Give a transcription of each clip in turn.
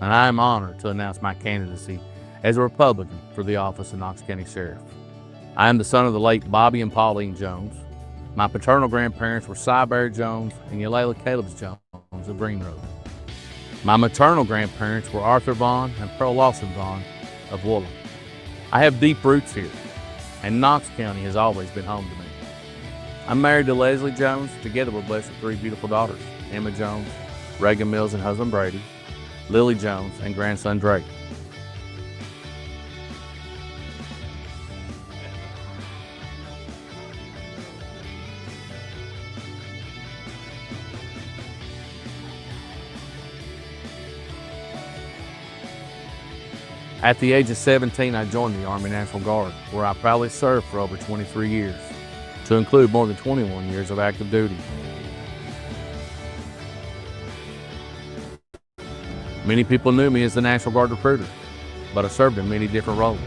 And I am honored to announce my candidacy as a Republican for the office of Knox County Sheriff. I am the son of the late Bobby and Pauline Jones. My paternal grandparents were Cy Bear Jones and Eulalia Caleb's Jones of Green Road. My maternal grandparents were Arthur Vaughn and Pearl Lawson Vaughn of Woolham. I have deep roots here, and Knox County has always been home to me. I'm married to Leslie Jones. Together we're blessed with 3 beautiful daughters, Emma Jones, Reagan Mills and husband Brady, Lily Jones, and grandson Drake. At the age of 17, I joined the Army National Guard, where I proudly served for over 23 years, to include more than 21 years of active duty. Many people knew me as the National Guard recruiter, but I served in many different roles.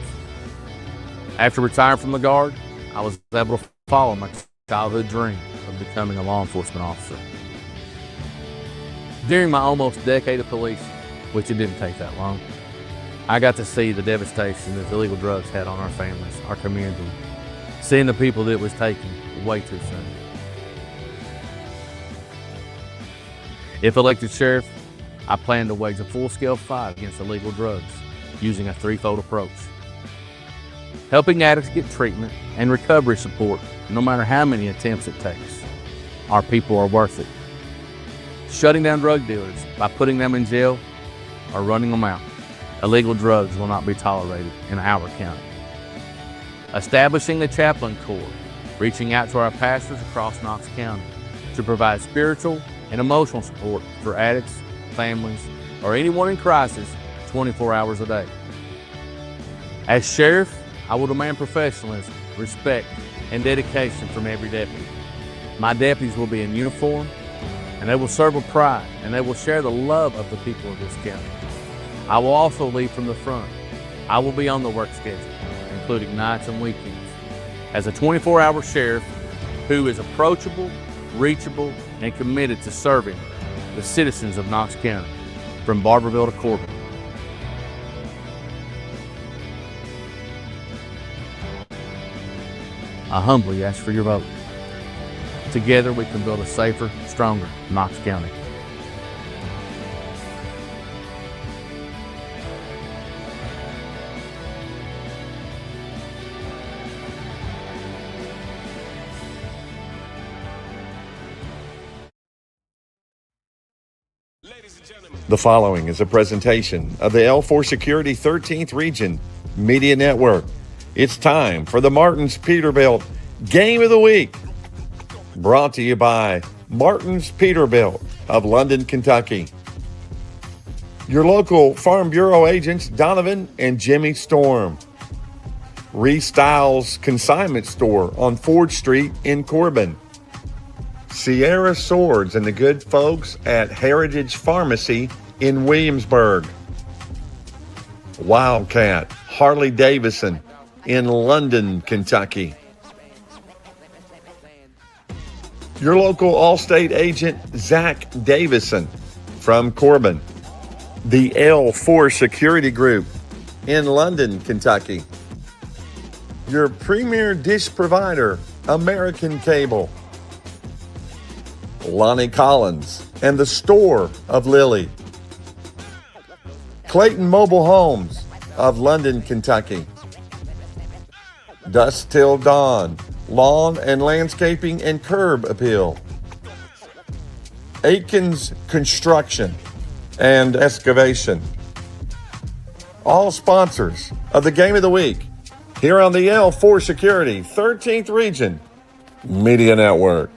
After retiring from the Guard, I was able to follow my childhood dream of becoming a law enforcement officer. During my almost decade of policing, which it didn't take that long, I got to see the devastation that illegal drugs had on our families, our community, seeing the people that it was taking way too soon. If elected sheriff, I plan to wage a full-scale fight against illegal drugs using a threefold approach. Helping addicts get treatment and recovery support, no matter how many attempts it takes. Our people are worth it. Shutting down drug dealers by putting them in jail or running them out. Illegal drugs will not be tolerated in our county. Establishing the chaplain corps, reaching out to our pastors across Knox County to provide spiritual and emotional support for addicts, families, or anyone in crisis 24 hours a day. As sheriff, I will demand professionalism, respect, and dedication from every deputy. My deputies will be in uniform, and they will serve with pride, and they will share the love of the people of this county. I will also lead from the front. I will be on the work schedule, including nights and weekends, as a 24-hour sheriff who is approachable, reachable, and committed to serving the citizens of Knox County, from Barberville to Corbin. I humbly ask for your vote. Together we can build a safer, stronger Knox County. The following is a presentation of the L4 Security 13th Region Media Network. It's time for the Martin's Peterbilt Game of the Week. Brought to you by Martin's Peterbilt of London, Kentucky. Your local Farm Bureau agents Donovan and Jimmy Storm. Restyles Consignment Store on Ford Street in Corbin. Sierra Swords and the good folks at Heritage Pharmacy in Williamsburg. Wildcat Harley Davidson in London, Kentucky. Your local Allstate agent Zach Davison from Corbin. The L4 Security Group in London, Kentucky. Your premier dish provider, American Cable. Lonnie Collins and the Store of Lily. Clayton Mobile Homes of London, Kentucky. Dusk Till Dawn, Lawn and Landscaping and Curb Appeal. Aikens Construction and Excavation. All sponsors of the Game of the Week here on the L4 Security 13th Region Media Network.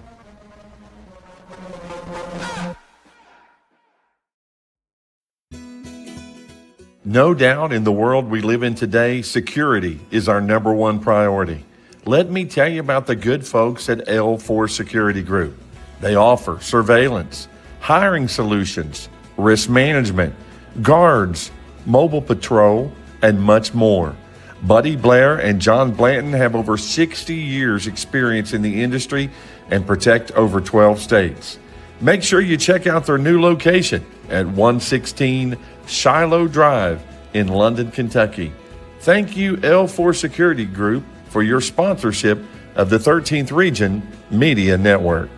No doubt in the world we live in today, security is our number one priority. Let me tell you about the good folks at L4 Security Group. They offer surveillance, hiring solutions, risk management, guards, mobile patrol, and much more. Buddy Blair and John Blanton have over 60 years experience in the industry and protect over 12 states. Make sure you check out their new location at 116 Shiloh Drive in London, Kentucky. Thank you, L4 Security Group, for your sponsorship of the 13th Region Media Network.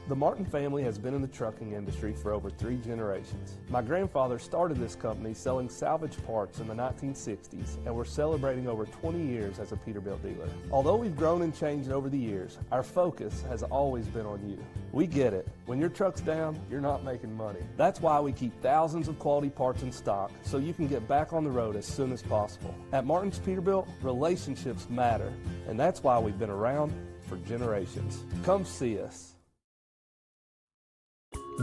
The Martin family has been in the trucking industry for over 3 generations. My grandfather started this company selling salvage parts in the 1960s, and we're celebrating over 20 years as a Peterbilt dealer. Although we've grown and changed over the years, our focus has always been on you. We get it. When your truck's down, you're not making money. That's why we keep thousands of quality parts in stock so you can get back on the road as soon as possible. At Martin's Peterbilt, relationships matter, and that's why we've been around for generations. Come see us.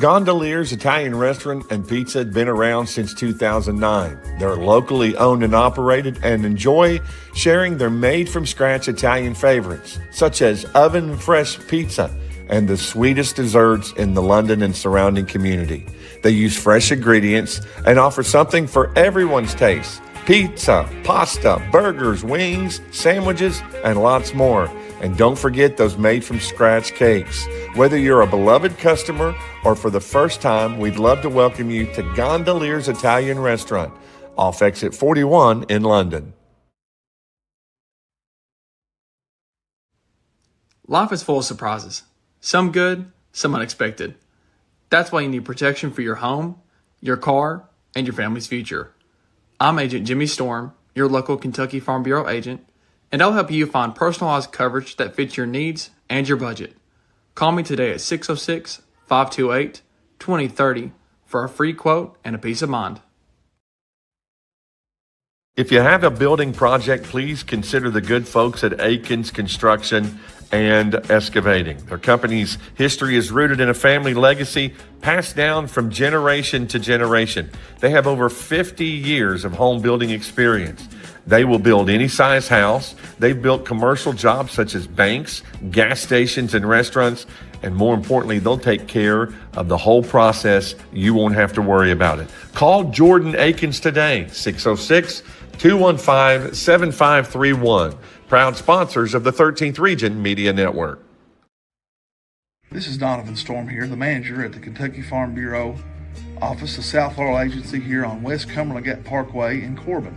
Gondolier's Italian Restaurant and Pizza had been around since 2009. They're locally owned and operated and enjoy sharing their made-from-scratch Italian favorites, such as oven-fresh pizza, and the sweetest desserts in the London and surrounding community. They use fresh ingredients and offer something for everyone's taste. Pizza, pasta, burgers, wings, sandwiches, and lots more. And don't forget those made-from-scratch cakes. Whether you're a beloved customer or for the first time, we'd love to welcome you to Gondolier's Italian Restaurant, off exit 41 in London. Life is full of surprises. Some good, some unexpected. That's why you need protection for your home, your car, and your family's future. I'm Agent Jimmy Storm, your local Kentucky Farm Bureau agent, and I'll help you find personalized coverage that fits your needs and your budget. Call me today at 606-528-2030 for a free quote and a peace of mind. If you have a building project, please consider the good folks at Aikens Construction and Excavating. Their company's history is rooted in a family legacy passed down from generation to generation. They have over 50 years of home building experience. They will build any size house. They've built commercial jobs such as banks, gas stations, and restaurants. And more importantly, they'll take care of the whole process. You won't have to worry about it. Call Jordan Aikens today, 606-215-7531. Proud sponsors of the 13th Region Media Network. This is Donovan Storm here, the manager at the Kentucky Farm Bureau office, the South Laurel Agency here on West Cumberland Gap Parkway in Corbin.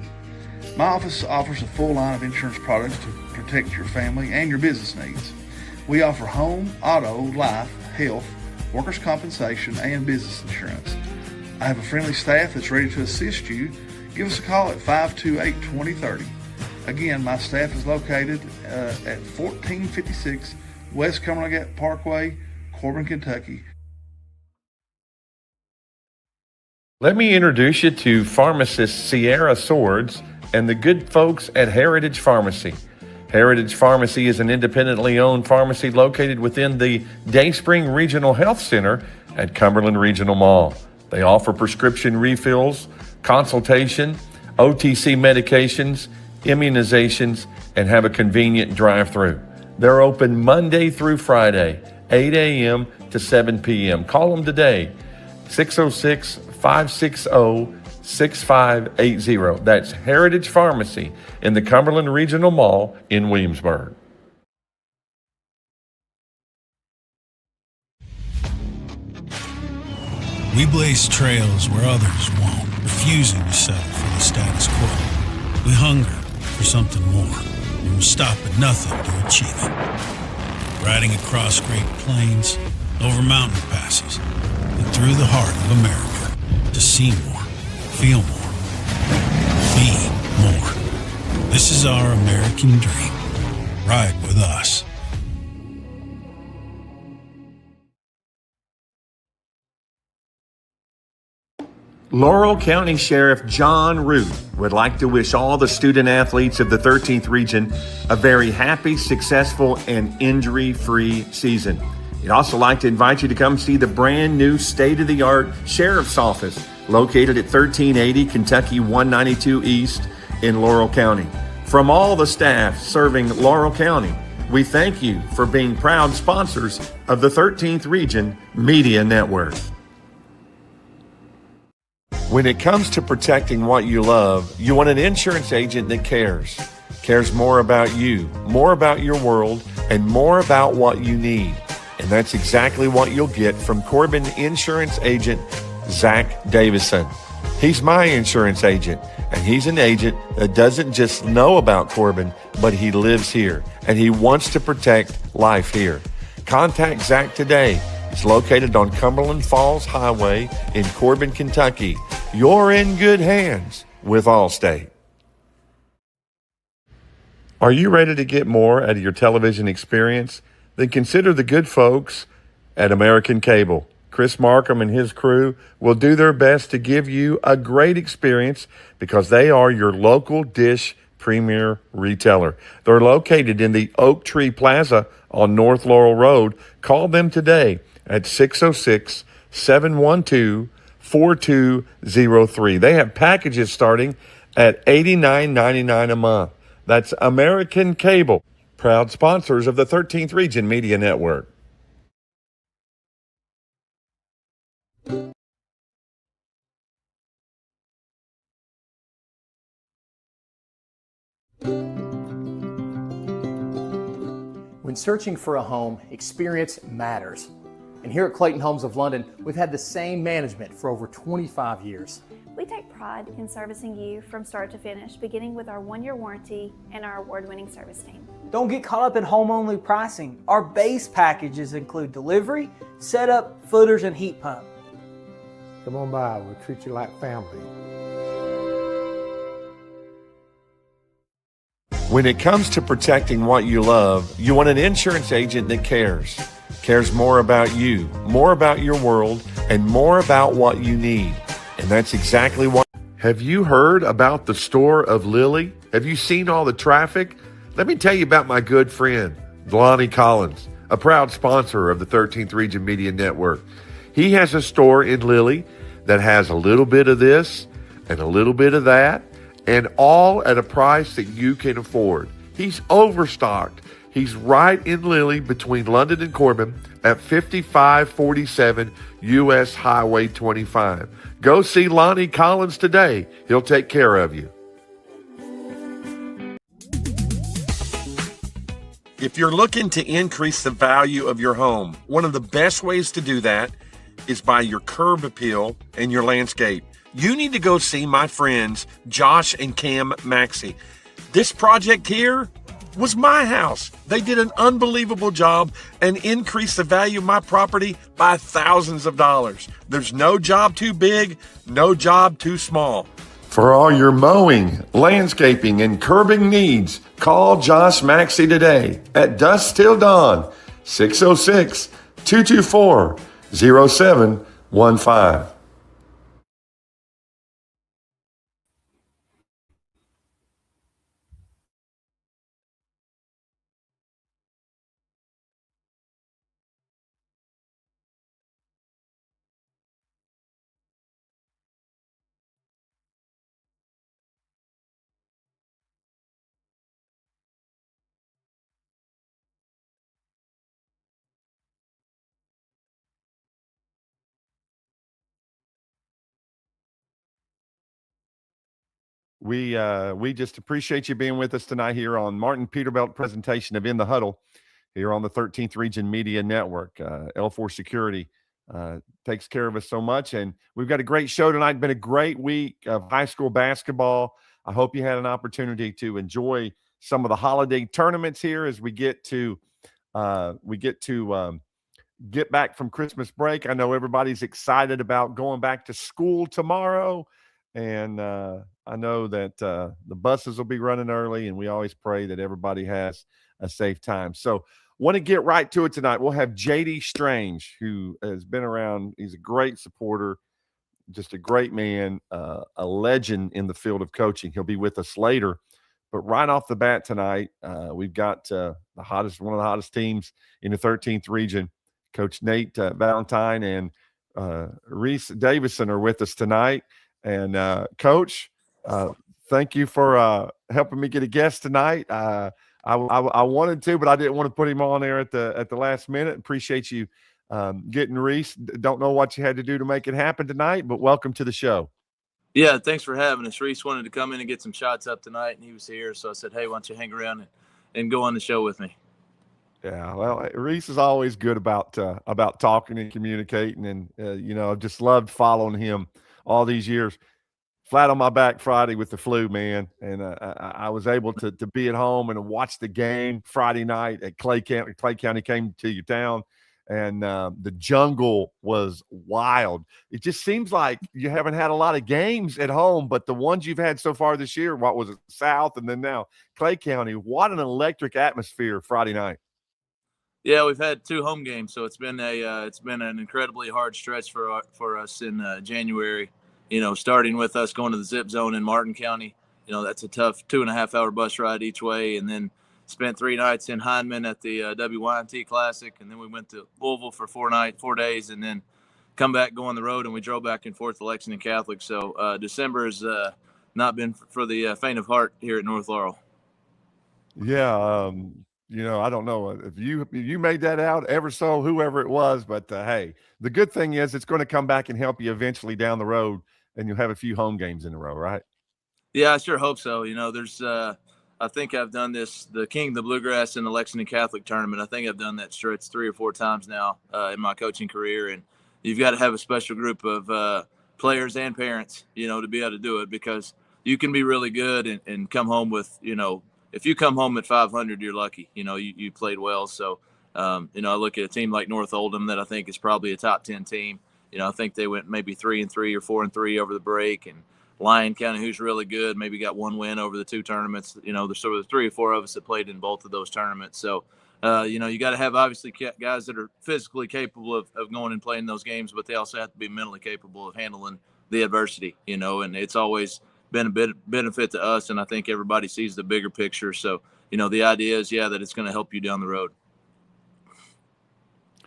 My office offers a full line of insurance products to protect your family and your business needs. We offer home, auto, life, health, workers' compensation, and business insurance. I have a friendly staff that's ready to assist you. Give us a call at 528-2030. Again, my staff is located at 1456 West Cumberland Gap Parkway, Corbin, Kentucky. Let me introduce you to pharmacist Sierra Swords and the good folks at Heritage Pharmacy. Heritage Pharmacy is an independently owned pharmacy located within the Dayspring Regional Health Center at Cumberland Regional Mall. They offer prescription refills, consultation, OTC medications, immunizations, and have a convenient drive-through. They're open Monday through Friday, 8 a.m. to 7 p.m. Call them today, 606-560-6580. That's Heritage Pharmacy in the Cumberland Regional Mall in Williamsburg. We blaze trails where others won't, refusing to settle for the status quo. We hunger for something more, and we'll stop at nothing to achieve it. Riding across great plains, over mountain passes, and through the heart of America to see more, feel more, be more. This is our American dream. Ride with us. Laurel County Sheriff John Root would like to wish all the student athletes of the 13th Region a very happy, successful, and injury-free season. He'd also like to invite you to come see the brand new state-of-the-art Sheriff's Office located at 1380 Kentucky 192 East in Laurel County. From all the staff serving Laurel County, we thank you for being proud sponsors of the 13th Region Media Network. When it comes to protecting what you love, you want an insurance agent that cares more about you, more about your world, and more about what you need. And that's exactly what you'll get from Corbin insurance agent Zach Davison. He's my insurance agent, and he's an agent that doesn't just know about Corbin, but he lives here, and he wants to protect life here. Contact Zach today. It's located on Cumberland Falls Highway in Corbin, Kentucky. You're in good hands with Allstate. Are you ready to get more out of your television experience? Then consider the good folks at American Cable. Chris Markham and his crew will do their best to give you a great experience because they are your local dish premier retailer. They're located in the Oak Tree Plaza on North Laurel Road. Call them today at 606-712-4203. They have packages starting at $89.99 a month. That's American Cable, proud sponsors of the 13th Region Media Network. When searching for a home, experience matters. And here at Clayton Homes of London, we've had the same management for over 25 years. We take pride in servicing you from start to finish, beginning with our 1-year warranty and our award-winning service team. Don't get caught up in home-only pricing. Our base packages include delivery, setup, footers, and heat pump. Come on by, we'll treat you like family. When it comes to protecting what you love, you want an insurance agent that cares more about you, more about your world, and more about what you need. And that's exactly what. Have you heard about the store of Lily? Have you seen all the traffic? Let me tell you about my good friend, Lonnie Collins, a proud sponsor of the 13th Region Media Network. He has a store in Lily that has a little bit of this and a little bit of that, and all at a price that you can afford. He's overstocked. He's right in Lily between London and Corbin at 5547 U.S. Highway 25. Go see Lonnie Collins today. He'll take care of you. If you're looking to increase the value of your home, one of the best ways to do that is by your curb appeal and your landscape. You need to go see my friends Josh and Cam Maxey. This project here was my house. They did an unbelievable job and increased the value of my property by thousands of dollars. There's no job too big, no job too small. For all your mowing, landscaping, and curbing needs, call Josh Maxey today at dusk till dawn, 606-224-0715. We just appreciate you being with us tonight here on Martin Peterbilt presentation of In the Huddle here on the 13th Region Media Network. L4 Security takes care of us so much, and we've got a great show tonight. Been a great week of high school basketball. I hope you had an opportunity to enjoy some of the holiday tournaments here as we get to get back from Christmas break. I know everybody's excited about going back to school tomorrow. And I know that the buses will be running early, and we always pray that everybody has a safe time. So want to get right to it tonight. We'll have J.D. Strange, who has been around. He's a great supporter, just a great man, a legend in the field of coaching. He'll be with us later. But right off the bat tonight, we've got one of the hottest teams in the 13th region. Coach Nate Valentine and Reese Davison are with us tonight. And Coach, thank you for helping me get a guest tonight. I wanted to, but I didn't want to put him on there at the last minute. Appreciate you getting Reese. Don't know what you had to do to make it happen tonight, but welcome to the show. Yeah, thanks for having us. Reese wanted to come in and get some shots up tonight, and he was here, so I said, hey, why don't you hang around and go on the show with me? Yeah, well, Reese is always good about talking and communicating, and I've just loved following him all these years. Flat on my back Friday with the flu, man, and I was able to be at home and watch the game Friday night at Clay County. Clay County came to your town, and the jungle was wild. It just seems like you haven't had a lot of games at home, but the ones you've had so far this year, what was it, South, and then now Clay County, what an electric atmosphere Friday night. Yeah, we've had 2 home games, so it's been an incredibly hard stretch for us in January. Starting with us going to the Zip Zone in Martin County. That's a tough 2.5-hour bus ride each way, and then spent 3 nights in Hindman at the WYNT Classic, and then we went to Louisville for 4 days, and then come back, go on the road, and we drove back and forth to Lexington Catholic. So December has not been for the faint of heart here at North Laurel. Yeah, I don't know if you made that out, whoever it was, but hey, the good thing is it's going to come back and help you eventually down the road, and you'll have a few home games in a row, right? Yeah, I sure hope so. There's I think I've done the King of the Bluegrass and the Lexington Catholic tournament. I think I've done that stretch 3 or 4 times now in my coaching career. And you've got to have a special group of players and parents, to be able to do it, because you can be really good and come home with, if you come home at 500, you're lucky. You played well. So, I look at a team like North Oldham that I think is probably a top 10 team. I think they went maybe 3-3 or 4-3 over the break, and Lyon County, who's really good, maybe got 1 win over the 2 tournaments. There's sort of 3 or 4 of us that played in both of those tournaments. So, you got to have obviously guys that are physically capable of going and playing those games, but they also have to be mentally capable of handling the adversity, and it's always been a benefit to us. And I think everybody sees the bigger picture. So, the idea is, that it's going to help you down the road.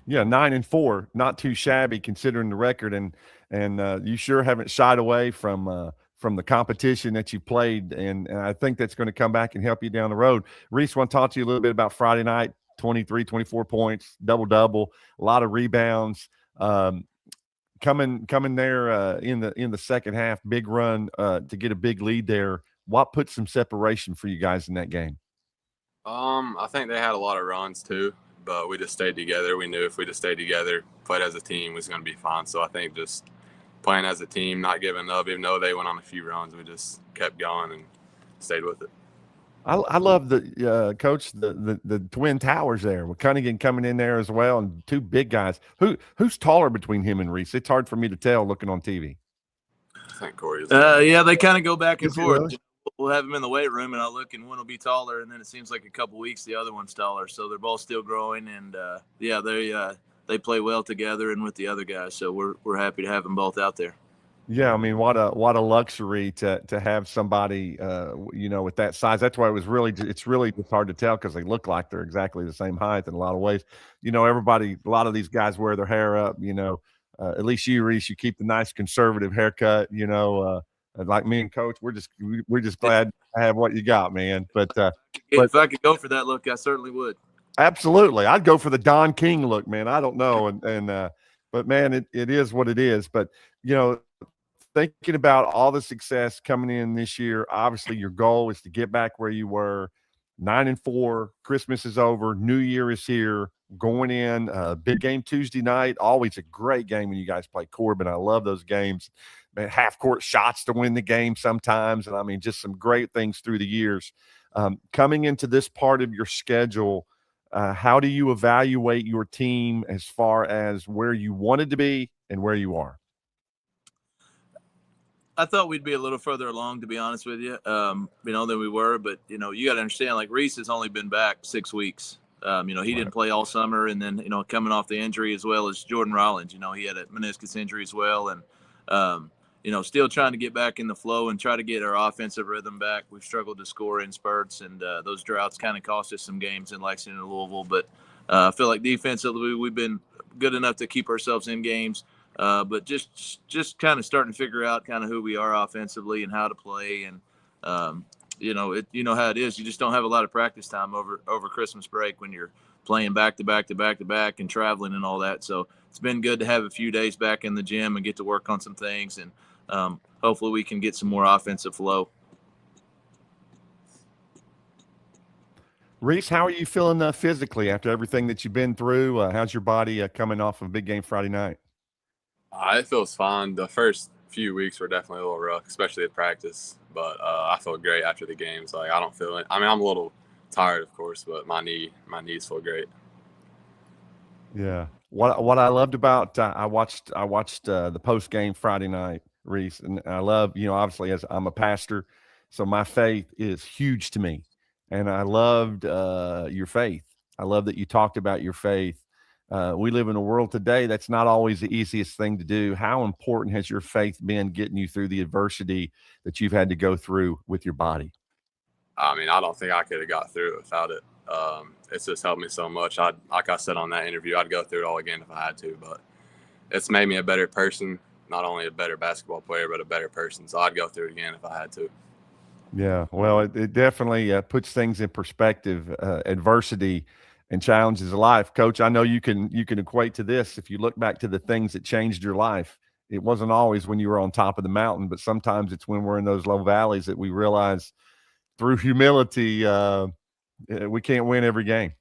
Yeah, 9-4, not too shabby considering the record, and you sure haven't shied away from the competition that you played, and I think that's going to come back and help you down the road. Reese, want to talk to you a little bit about Friday night. 23, 24 points, double, a lot of rebounds. Coming there in the second half, big run to get a big lead there. What put some separation for you guys in that game? I think they had a lot of runs too, but we just stayed together. We knew if we just stayed together, played as a team, was going to be fine. So I think just playing as a team, not giving up, even though they went on a few runs, we just kept going and stayed with it. I love the coach, the twin towers there with Cunningham coming in there as well, and 2 big guys. Who's taller between him and Reese? It's hard for me to tell looking on TV. I think Corey is. Yeah, they kind of go back and Is he forth. really? We'll have them in the weight room, and I'll look, and one will be taller, and then it seems like a couple weeks the other one's taller. So they're both still growing, and they play well together and with the other guys. So we're happy to have them both out there. Yeah, I mean, what a luxury to have somebody with that size. That's why it's really just hard to tell, because they look like they're exactly the same height in a lot of ways. A lot of these guys wear their hair up. At least you, Reese, you keep the nice conservative haircut. Like me and Coach, we're just glad to have what you got, man. But if I could go for that look, I certainly would. Absolutely, I'd go for the Don King look, man. I don't know, but man, it is what it is. But thinking about all the success coming in this year, obviously your goal is to get back where you were. 9-4, Christmas is over, New Year is here, going in, big game Tuesday night, always a great game when you guys play Corbin. I love those games. Man, half-court shots to win the game sometimes, and I mean, just some great things through the years. Coming into this part of your schedule, how do you evaluate your team as far as where you wanted to be and where you are? I thought we'd be a little further along, to be honest with you, than we were. But, you got to understand, like, Reese has only been back 6 weeks. He didn't play all summer. And then, coming off the injury, as well as Jordan Rollins, he had a meniscus injury as well. And, still trying to get back in the flow and try to get our offensive rhythm back. We've struggled to score in spurts, and those droughts kind of cost us some games in Lexington and Louisville. But I feel like defensively we've been good enough to keep ourselves in games. But just kind of starting to figure out kind of who we are offensively and how to play. And, how it is. You just don't have a lot of practice time over Christmas break when you're playing back to back to back to back and traveling and all that. So it's been good to have a few days back in the gym and get to work on some things. And hopefully we can get some more offensive flow. Reese, how are you feeling physically after everything that you've been through? How's your body coming off of a big game Friday night? It feels fine. The first few weeks were definitely a little rough, especially at practice. But I felt great after the games. Like, I don't feel it. I mean, I'm a little tired, of course, but my knees feel great. Yeah. What I loved about I watched the post game Friday night, Reese, and I love, obviously, as I'm a pastor, so my faith is huge to me, and I loved your faith. I love that you talked about your faith. We live in a world today that's not always the easiest thing to do. How important has your faith been getting you through the adversity that you've had to go through with your body? I mean, I don't think I could have got through it without it. It's just helped me so much. Like I said on that interview, I'd go through it all again if I had to, but it's made me a better person, not only a better basketball player, but a better person. So I'd go through it again if I had to. Yeah, well, it definitely puts things in perspective, adversity and challenges of life. Coach, I know you can equate to this. If you look back to the things that changed your life, it wasn't always when you were on top of the mountain, but sometimes it's when we're in those low valleys that we realize through humility, we can't win every game.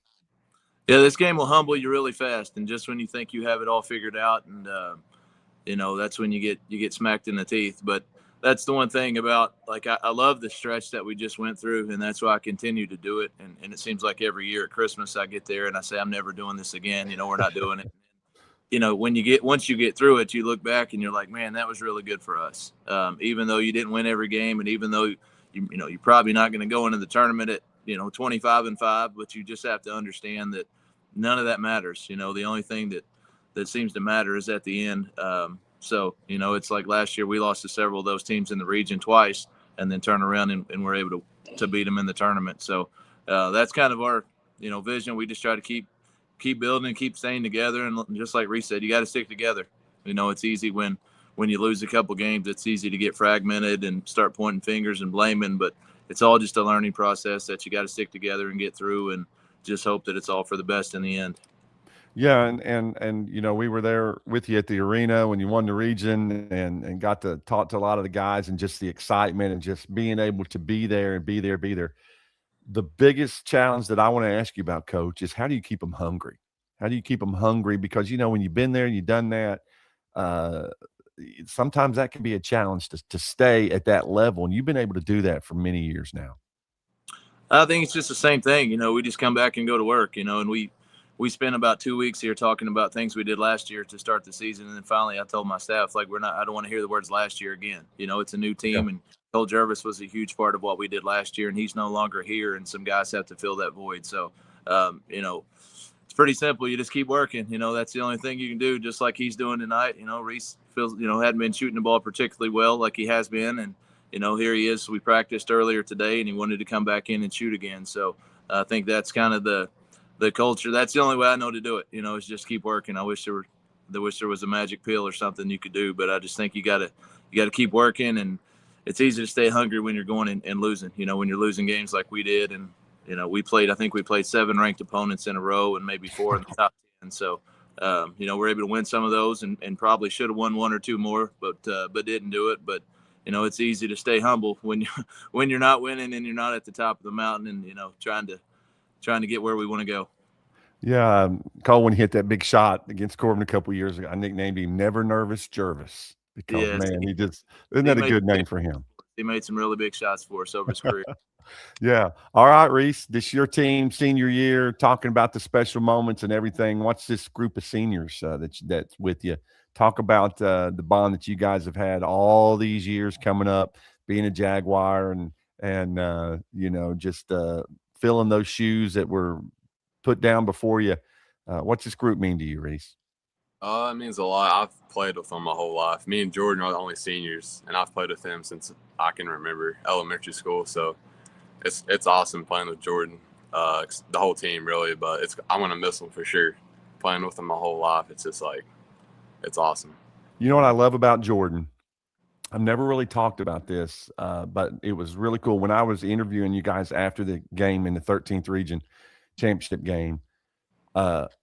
Yeah, this game will humble you really fast, and just when you think you have it all figured out, and that's when you get smacked in the teeth. But that's the one thing about, like, I love the stretch that we just went through, and that's why I continue to do it. And it seems like every year at Christmas I get there and I say I'm never doing this again. We're not doing it. Once you get through it, you look back and you're like, man, that was really good for us. Even though you didn't win every game, and even though you're probably not going to go into the tournament at 25-5, but you just have to understand that none of that matters. The only thing that seems to matter is at the end. So it's like last year we lost to several of those teams in the region twice, and then turn around and we're able to beat them in the tournament. So that's kind of our vision. We just try to keep building and keep staying together. And just like Reese said, you got to stick together. It's easy when you lose a couple games. It's easy to get fragmented and start pointing fingers and blaming, but it's all just a learning process that you got to stick together and get through, and just hope that it's all for the best in the end. Yeah, and we were there with you at the arena when you won the region, and got to talk to a lot of the guys, and just the excitement and just being able to be there and be there. The biggest challenge that I want to ask you about, Coach, is how do you keep them hungry? How do you keep them hungry? Because when you've been there and you've done that, sometimes that can be a challenge to stay at that level, and you've been able to do that for many years now. I think it's just the same thing. We just come back and go to work, and we spent about 2 weeks here talking about things we did last year to start the season. And then finally I told my staff, like, I don't want to hear the words last year again. It's a new team. Yeah. And Cole Jervis was a huge part of what we did last year, and he's no longer here, and some guys have to fill that void. So, it's pretty simple. You just keep working. That's the only thing you can do, just like he's doing tonight. Reese feels, hadn't been shooting the ball particularly well like he has been. And, here he is. We practiced earlier today, and he wanted to come back in and shoot again. So I think that's kind of the culture. That's the only way I know to do it, is just keep working. I wish there was a magic pill or something you could do, but I just think you gotta keep working. And it's easy to stay hungry when you're going and losing, when you're losing games like we did. And, I think we played 7 ranked opponents in a row and maybe 4 in the top 10. So, we're able to win some of those, and probably should have won 1 or 2 more, but didn't do it. But, it's easy to stay humble when you're not winning and you're not at the top of the mountain, and, trying to get where we want to go. Yeah, Cole, when he hit that big shot against Corbin a couple years ago, I nicknamed him Never Nervous Jervis, because man, isn't that a good name for him? He made some really big shots for us over his career. Yeah. All right, Reese, this your team, senior year, talking about the special moments and everything. What's this group of seniors that's with you? Talk about the bond that you guys have had all these years coming up, being a Jaguar, and just filling those shoes that were put down before you. What's this group mean to you, Reese? It means a lot. I've played with them my whole life. Me and Jordan are the only seniors, and I've played with them since I can remember elementary school. So it's awesome playing with Jordan, the whole team really. But I'm gonna miss them for sure. Playing with them my whole life, it's just like, it's awesome. You know what I love about Jordan? I've never really talked about this, but it was really cool when I was interviewing you guys after the game in the 13th region championship game.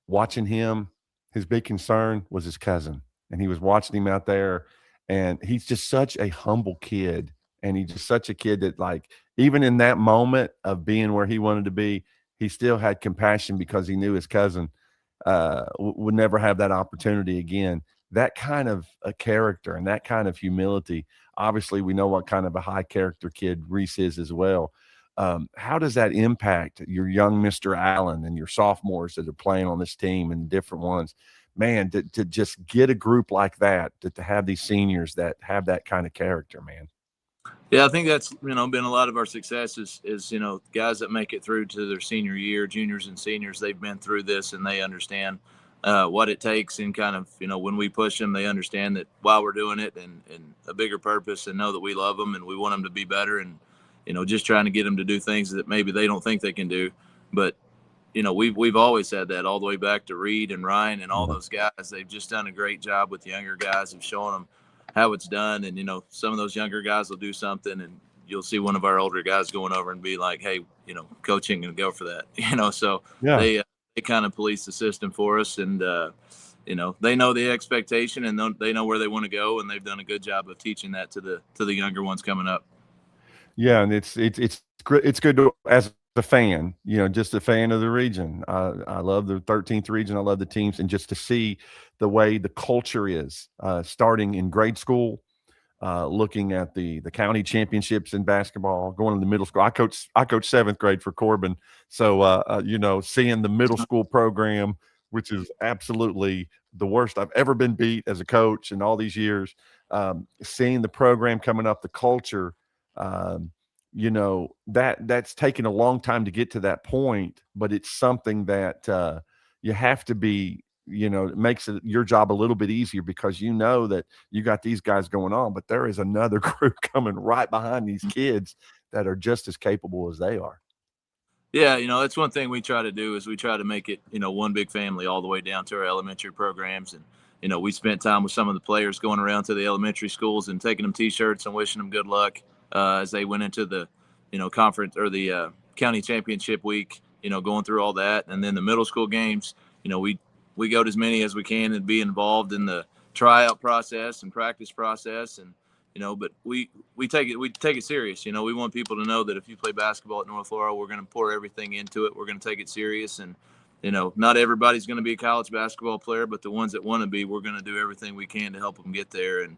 Watching him, his big concern was his cousin, and he was watching him out there, and he's just such a humble kid, and he's just such a kid that, like, even in that moment of being where he wanted to be, he still had compassion because he knew his cousin would never have that opportunity again. That kind of a character and that kind of humility. Obviously, we know what kind of a high character kid Reese is as well. How does that impact your young Mr. Allen and your sophomores that are playing on this team and different ones? Man, to just get a group like that, to have these seniors that have that kind of character, man. Yeah, I think that's, been a lot of our success is, guys that make it through to their senior year, juniors and seniors, they've been through this and they understand what it takes, and kind of, when we push them, they understand that while we're doing it and a bigger purpose, and know that we love them and we want them to be better, and, just trying to get them to do things that maybe they don't think they can do. But, we've always had that all the way back to Reed and Ryan and all those guys. They've just done a great job with younger guys of showing them how it's done. And, some of those younger guys will do something, and you'll see one of our older guys going over and be like, hey, coach ain't going to go for that, so yeah. They kind of police the system for us, and, they know the expectation, and they know where they want to go, and they've done a good job of teaching that to the younger ones coming up. Yeah, and it's it's good to, as a fan, just a fan of the region. I love the 13th region. I love the teams, and just to see the way the culture is, starting in grade school, looking at the county championships in basketball, going to the middle school. I coach seventh grade for Corbin, so seeing the middle school program, which is absolutely the worst I've ever been beat as a coach in all these years. Seeing the program coming up, the culture, that's taken a long time to get to that point, but it's something that you have to be. It makes your job a little bit easier because that you got these guys going on, but there is another group coming right behind these kids that are just as capable as they are. Yeah, that's one thing we try to do is we try to make it, one big family all the way down to our elementary programs. And, we spent time with some of the players going around to the elementary schools and taking them T-shirts and wishing them good luck as they went into the, conference or the county championship week, going through all that. And then the middle school games, we go to as many as we can and be involved in the tryout process and practice process. And, but we take it serious. We want people to know that if you play basketball at North Laurel, we're going to pour everything into it. We're going to take it serious. And, not everybody's going to be a college basketball player, but the ones that want to be, we're going to do everything we can to help them get there. And,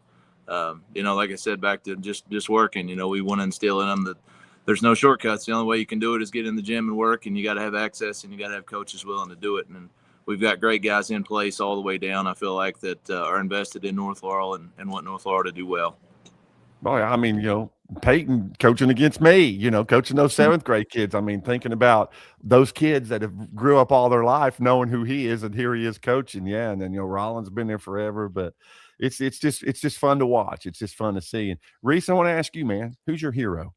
like I said, back to just working, we want to instill in them that there's no shortcuts. The only way you can do it is get in the gym and work, and you got to have access and you got to have coaches willing to do it. And we've got great guys in place all the way down. I feel like that are invested in North Laurel and want North Laurel to do well. Oh, yeah. I mean, Peyton coaching against me, coaching those seventh grade kids. I mean, thinking about those kids that have grew up all their life knowing who he is, and here he is coaching. Yeah. And then, Rollins been there forever, but it's just fun to watch. It's just fun to see. And Reese, I want to ask you, man, who's your hero?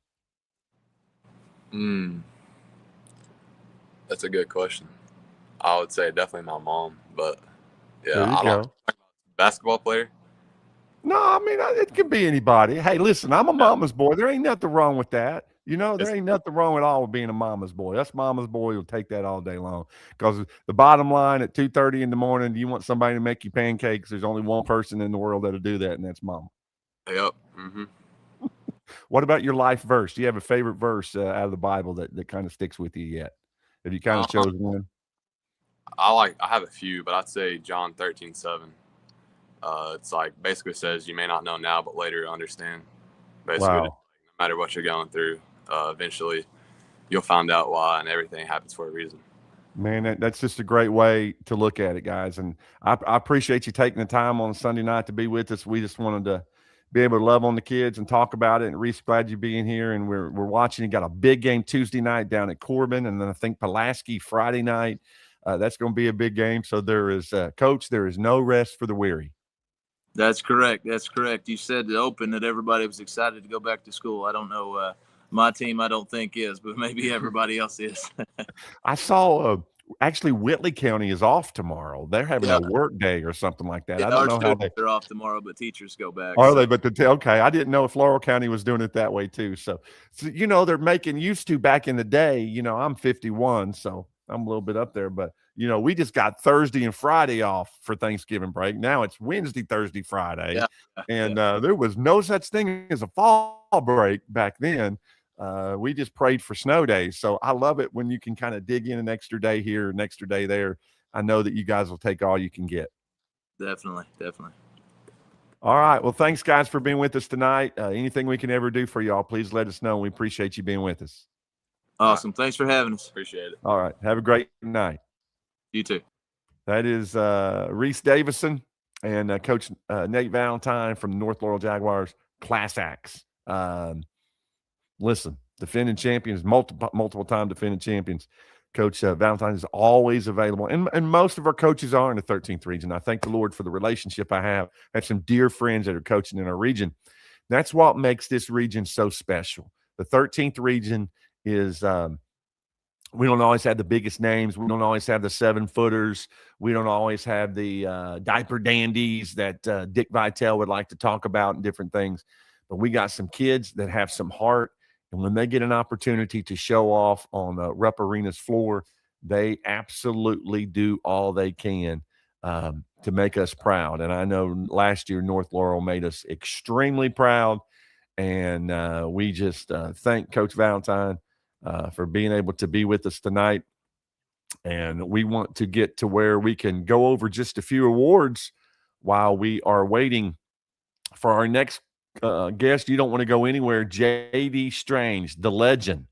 That's a good question. I would say definitely my mom, but yeah, There you go. Basketball player. No, I mean, it could be anybody. Hey, listen, I'm a mama's boy. There ain't nothing wrong with that. There ain't nothing wrong at all with being a mama's boy. Us mama's boy will take that all day long, because the bottom line at 2:30 in the morning, you want somebody to make you pancakes. There's only one person in the world that'll do that, and that's mama. Yep. Mm-hmm. What about your life verse? Do you have a favorite verse out of the Bible that kind of sticks with you yet? Have you kind of chosen one? I have a few, but I'd say John 13:7. It's basically says, you may not know now, but later you'll understand. Basically, Wow. No matter what you're going through, eventually you'll find out why, and everything happens for a reason. Man, that's just a great way to look at it, guys. And I appreciate you taking the time on Sunday night to be with us. We just wanted to be able to love on the kids and talk about it. And Reese, glad you being here. And we're watching. You got a big game Tuesday night down at Corbin, and then I think Pulaski Friday night. That's going to be a big game. So there is, Coach, there is no rest for the weary. That's correct. You said to open that everybody was excited to go back to school. I don't know. My team, I don't think is, but maybe everybody else is. I saw actually Whitley County is off tomorrow. They're having a work day or something like that. Yeah, I don't know how they're off tomorrow, but teachers go back. Are they? But okay, I didn't know if Laurel County was doing it that way too. So they're making used to back in the day. I'm 51, so I'm a little bit up there, but we just got Thursday and Friday off for Thanksgiving break. Now it's Wednesday, Thursday, Friday. Yeah. And there was no such thing as a fall break back then. We just prayed for snow days. So I love it when you can kind of dig in an extra day here, an extra day there. I know that you guys will take all you can get. Definitely. All right. Well, thanks, guys, for being with us tonight. Anything we can ever do for y'all, please let us know. We appreciate you being with us. Awesome. Thanks for having us. Appreciate it. All right. Have a great night. You too. That is Reese Davison and Coach Nate Valentine from the North Laurel Jaguars Class Acts. Listen, defending champions, multiple time defending champions. Coach Valentine is always available, and most of our coaches are in the 13th region. I thank the Lord for the relationship I have. I have some dear friends that are coaching in our region. That's what makes this region so special. The 13th region is we don't always have the biggest names. We don't always have the 7-footers. We don't always have the diaper dandies that Dick Vitale would like to talk about and different things. But we got some kids that have some heart. And when they get an opportunity to show off on Rupp Arena's floor, they absolutely do all they can to make us proud. And I know last year North Laurel made us extremely proud. And we just thank Coach Valentine for being able to be with us tonight. And we want to get to where we can go over just a few awards while we are waiting for our next guest. You don't want to go anywhere. J.D. Strange, the legend,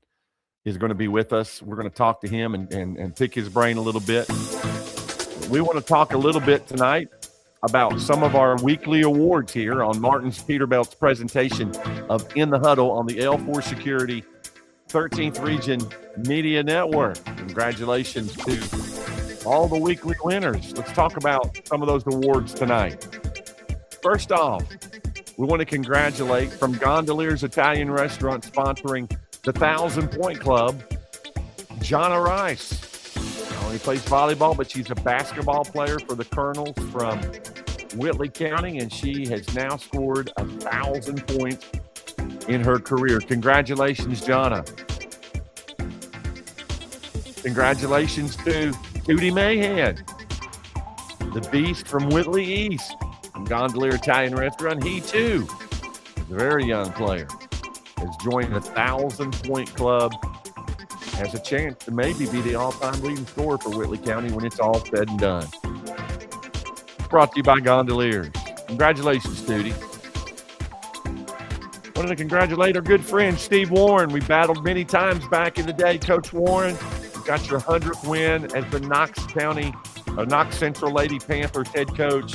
is going to be with us. We're going to talk to him and pick his brain a little bit. We want to talk a little bit tonight about some of our weekly awards here on Martin's Peterbilt's presentation of In the Huddle on the L4 Security 13th Region Media Network. Congratulations to all the weekly winners. Let's talk about some of those awards tonight. First off, we want to congratulate from Gondolier's Italian Restaurant sponsoring the 1,000 Point Club, Jonna Rice. Not only plays volleyball, but she's a basketball player for the Colonels from Whitley County, and she has now scored 1,000 points in her career. Congratulations, Jonna. Congratulations to Tootie Mahan, the beast from Whitley East, from Gondolier Italian Restaurant. He, too, is a very young player, has joined the 1,000 Point Club, has a chance to maybe be the all-time leading scorer for Whitley County when it's all said and done. Brought to you by Gondoliers. Congratulations, Tootie. Wanted to congratulate our good friend, Steve Warren. We battled many times back in the day. Coach Warren, you got your 100th win as the Knox Central Lady Panthers head coach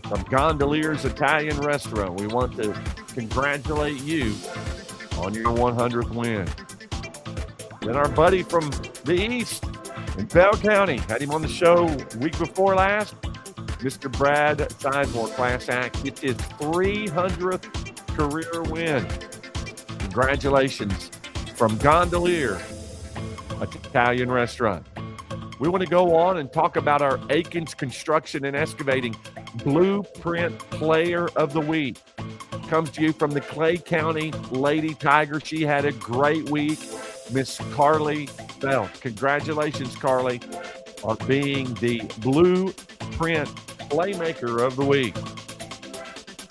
from Gondolier's Italian Restaurant. We want to congratulate you on your 100th win. Then our buddy from the East in Bell County, had him on the show week before last. Mr. Brad Sizemore, Class Act, gets his 300th career win. Congratulations from Gondolier Italian Restaurant. We want to go on and talk about our Aikens Construction and Excavating Blueprint Player of the Week. Comes to you from the Clay County Lady Tiger. She had a great week. Miss Carly Bell. Congratulations, Carly, on being the Blueprint Playmaker of the Week.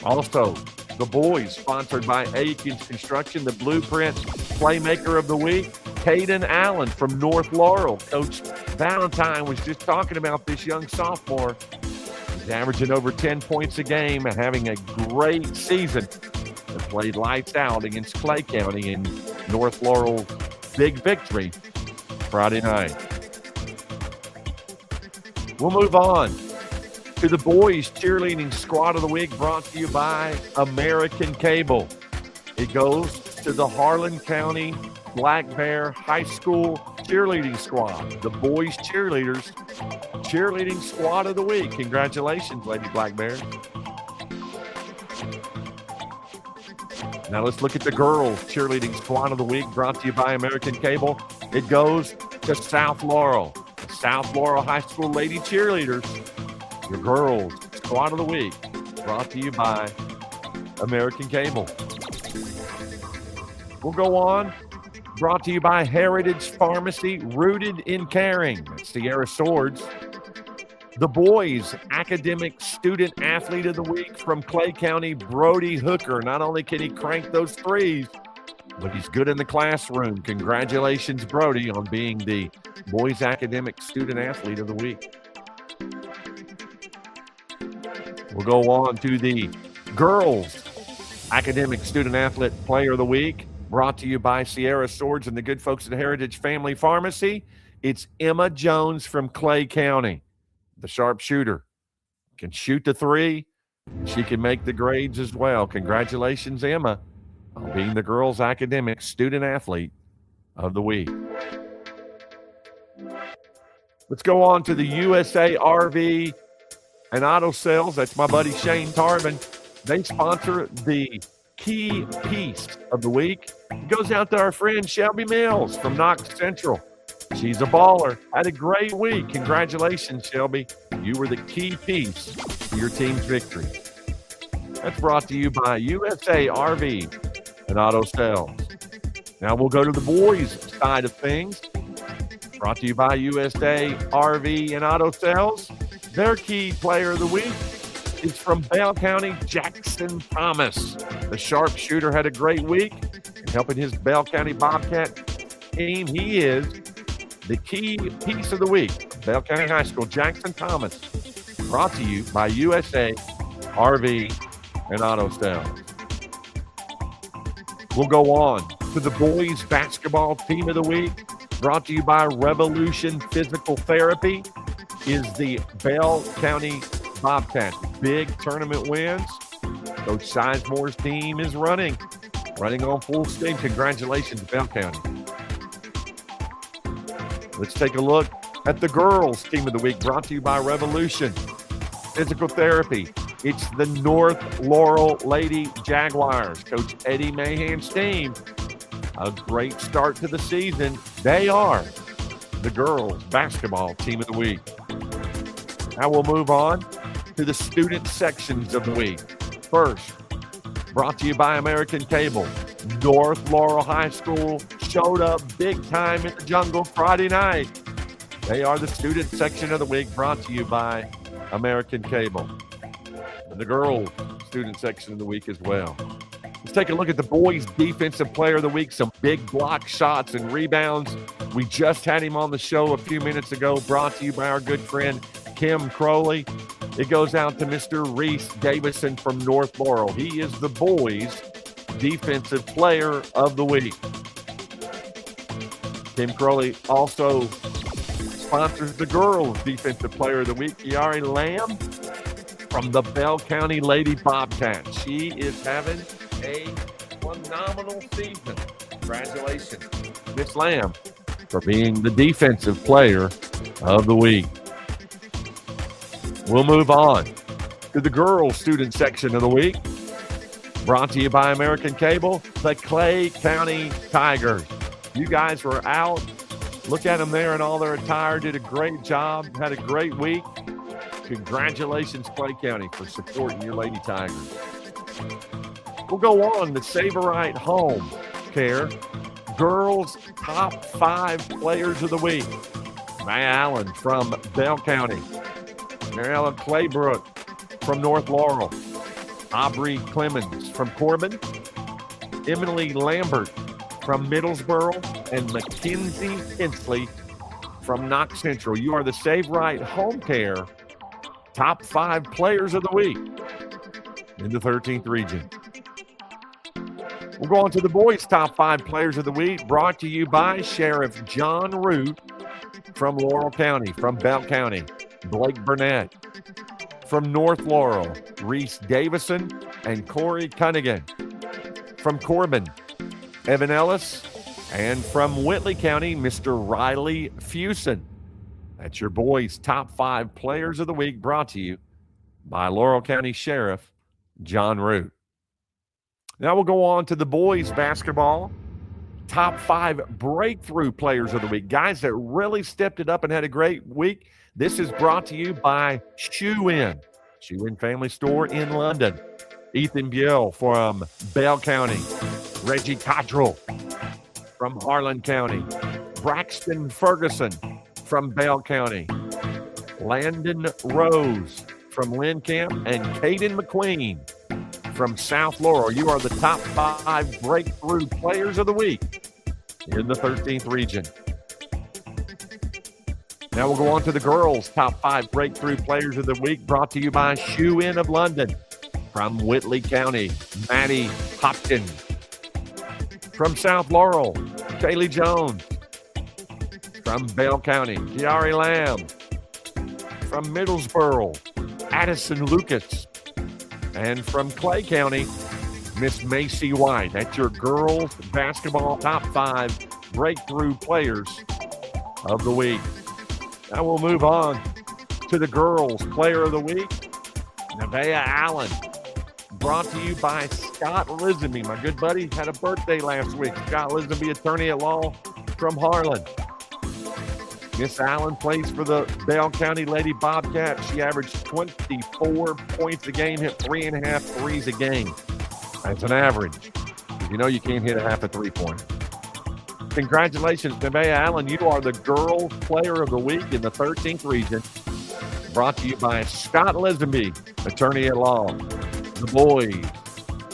Also, the boys, sponsored by Aikens Construction, the Blueprint Playmaker of the Week, Caden Allen from North Laurel. Coach Valentine was just talking about this young sophomore. He's averaging over 10 points a game and having a great season. They played lights out against Clay County in North Laurel's big victory Friday night. We'll move on to the boys cheerleading squad of the week, brought to you by American Cable. It goes to the Harlan County Black Bear High School cheerleading squad, the boys cheerleaders cheerleading squad of the week. Congratulations, Lady Black Bear. Now let's look at the girls cheerleading squad of the week, brought to you by American Cable. It goes to South Laurel, the South Laurel High School Lady Cheerleaders. Your girls squad of the week, brought to you by American Cable. We'll go on, brought to you by Heritage Pharmacy, rooted in caring. Sierra Swords. The boys academic student athlete of the week from Clay County, Brody Hooker. Not only can he crank those threes, but he's good in the classroom. Congratulations, Brody, on being the boys academic student athlete of the week. We'll go on to the girls academic student athlete player of the week, brought to you by Sierra Swords and the good folks at Heritage Family Pharmacy. It's Emma Jones from Clay County. The sharpshooter can shoot the three. She can make the grades as well. Congratulations, Emma, on being the girls' academic student athlete of the week. Let's go on to the USA RV and Auto Sales. That's my buddy Shane Tarvin. They sponsor the key piece of the week. It goes out to our friend Shelby Mills from Knox Central. She's a baller. Had a great week. Congratulations, Shelby. You were the key piece to your team's victory. That's brought to you by USA RV and Auto Sales. Now we'll go to the boys' side of things. Brought to you by USA RV and Auto Sales. Their key player of the week is from Bell County, Jackson Thomas. The sharpshooter had a great week in helping his Bell County Bobcat team. He is the key piece of the week. Bell County High School, Jackson Thomas. Brought to you by USA, RV, and Auto Sales. We'll go on to the boys basketball team of the week. Brought to you by Revolution Physical Therapy. Is the Bell County Bobcats. Big tournament wins. Coach Sizemore's team is running on full steam. Congratulations, Bell County. Let's take a look at the girls team of the week, brought to you by Revolution Physical Therapy. It's the North Laurel Lady Jaguars. Coach Eddie Mahan's team. A great start to the season. They are the girls basketball team of the week. Now we'll move on to the student sections of the week. First, brought to you by American Cable. North Laurel High School showed up big time in the jungle Friday night. They are the student section of the week, brought to you by American Cable. And the girls student section of the week as well. Let's take a look at the boys defensive player of the week. Some big block shots and rebounds. We just had him on the show a few minutes ago, brought to you by our good friend Kim Crowley. It goes out to Mr. Reese Davison from North Laurel. He is the boys' defensive player of the week. Kim Crowley also sponsors the girls' defensive player of the week, Kiari Lamb from the Bell County Lady Bobcats. She is having a phenomenal season. Congratulations, Miss Lamb, for being the defensive player of the week. We'll move on to the girls' student section of the week. Brought to you by American Cable, the Clay County Tigers. You guys were out. Look at them there in all their attire. Did a great job. Had a great week. Congratulations, Clay County, for supporting your Lady Tigers. We'll go on to Savorite Home Care. Girls' top 5 players of the week. Maya Allen from Bell County. Mary Ellen Claybrook from North Laurel. Aubrey Clemens from Corbin. Emily Lambert from Middlesboro. And Mackenzie Kinsley from Knox Central. You are the Save Right Home Care top 5 players of the week in the 13th region. We'll go on to the boys' top 5 players of the week, brought to you by Sheriff John Root from Laurel County, from Bell County. Blake Burnett from North Laurel, Reese Davison and Corey Cunningham. From Corbin, Evan Ellis, and from Whitley County, Mr. Riley Fusen. That's your boys' top 5 players of the week, brought to you by Laurel County Sheriff John Root. Now we'll go on to the boys' basketball top 5 breakthrough players of the week. Guys that really stepped it up and had a great week. This is brought to you by Shoe In Family Store in London. Ethan Buell from Bell County. Reggie Cottrell from Harlan County. Braxton Ferguson from Bell County. Landon Rose from Lynn Camp. And Caden McQueen from South Laurel. You are the top 5 breakthrough players of the week in the 13th region. Now we'll go on to the girls' top 5 breakthrough players of the week, brought to you by Shoe In of London. From Whitley County, Maddie Hopkins. From South Laurel, Kaylee Jones. From Bell County, Kiari Lamb. From Middlesboro, Addison Lucas. And from Clay County, Miss Macy White. That's your girls' basketball top 5 breakthrough players of the week. Now we'll move on to the girls' player of the week, Nevaeh Allen. Brought to you by Scott Lisenby. My good buddy had a birthday last week. Scott Lisenby, attorney at law from Harlan. Miss Allen plays for the Bell County Lady Bobcats. She averaged 24 points a game, hit 3.5 threes a game. That's an average. You know you can't hit a half a three-pointer. Congratulations, Nevaeh Allen. You are the girls' player of the week in the 13th region. Brought to you by Scott Lisenby, attorney at law. The boys'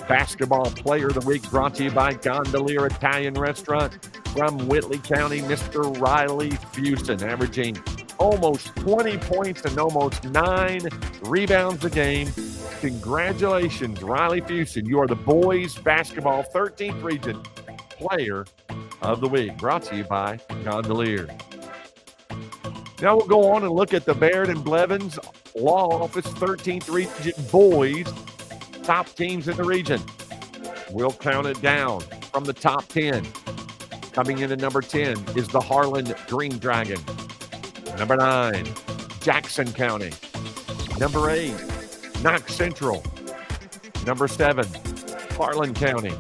basketball player of the week, brought to you by Gondolier Italian Restaurant. From Whitley County, Mr. Riley Fuson, averaging almost 20 points and almost 9 rebounds a game. Congratulations, Riley Fuson. You are the boys basketball 13th region player of the week. Brought to you by Gondolier. Now we'll go on and look at the Baird and Blevins Law Office 13th region boys top teams in the region. We'll count it down from the top 10. Coming in at number 10 is the Harlan Green Dragon. Number 9, Jackson County. Number 8, Knox Central. Number 7, Harlan County.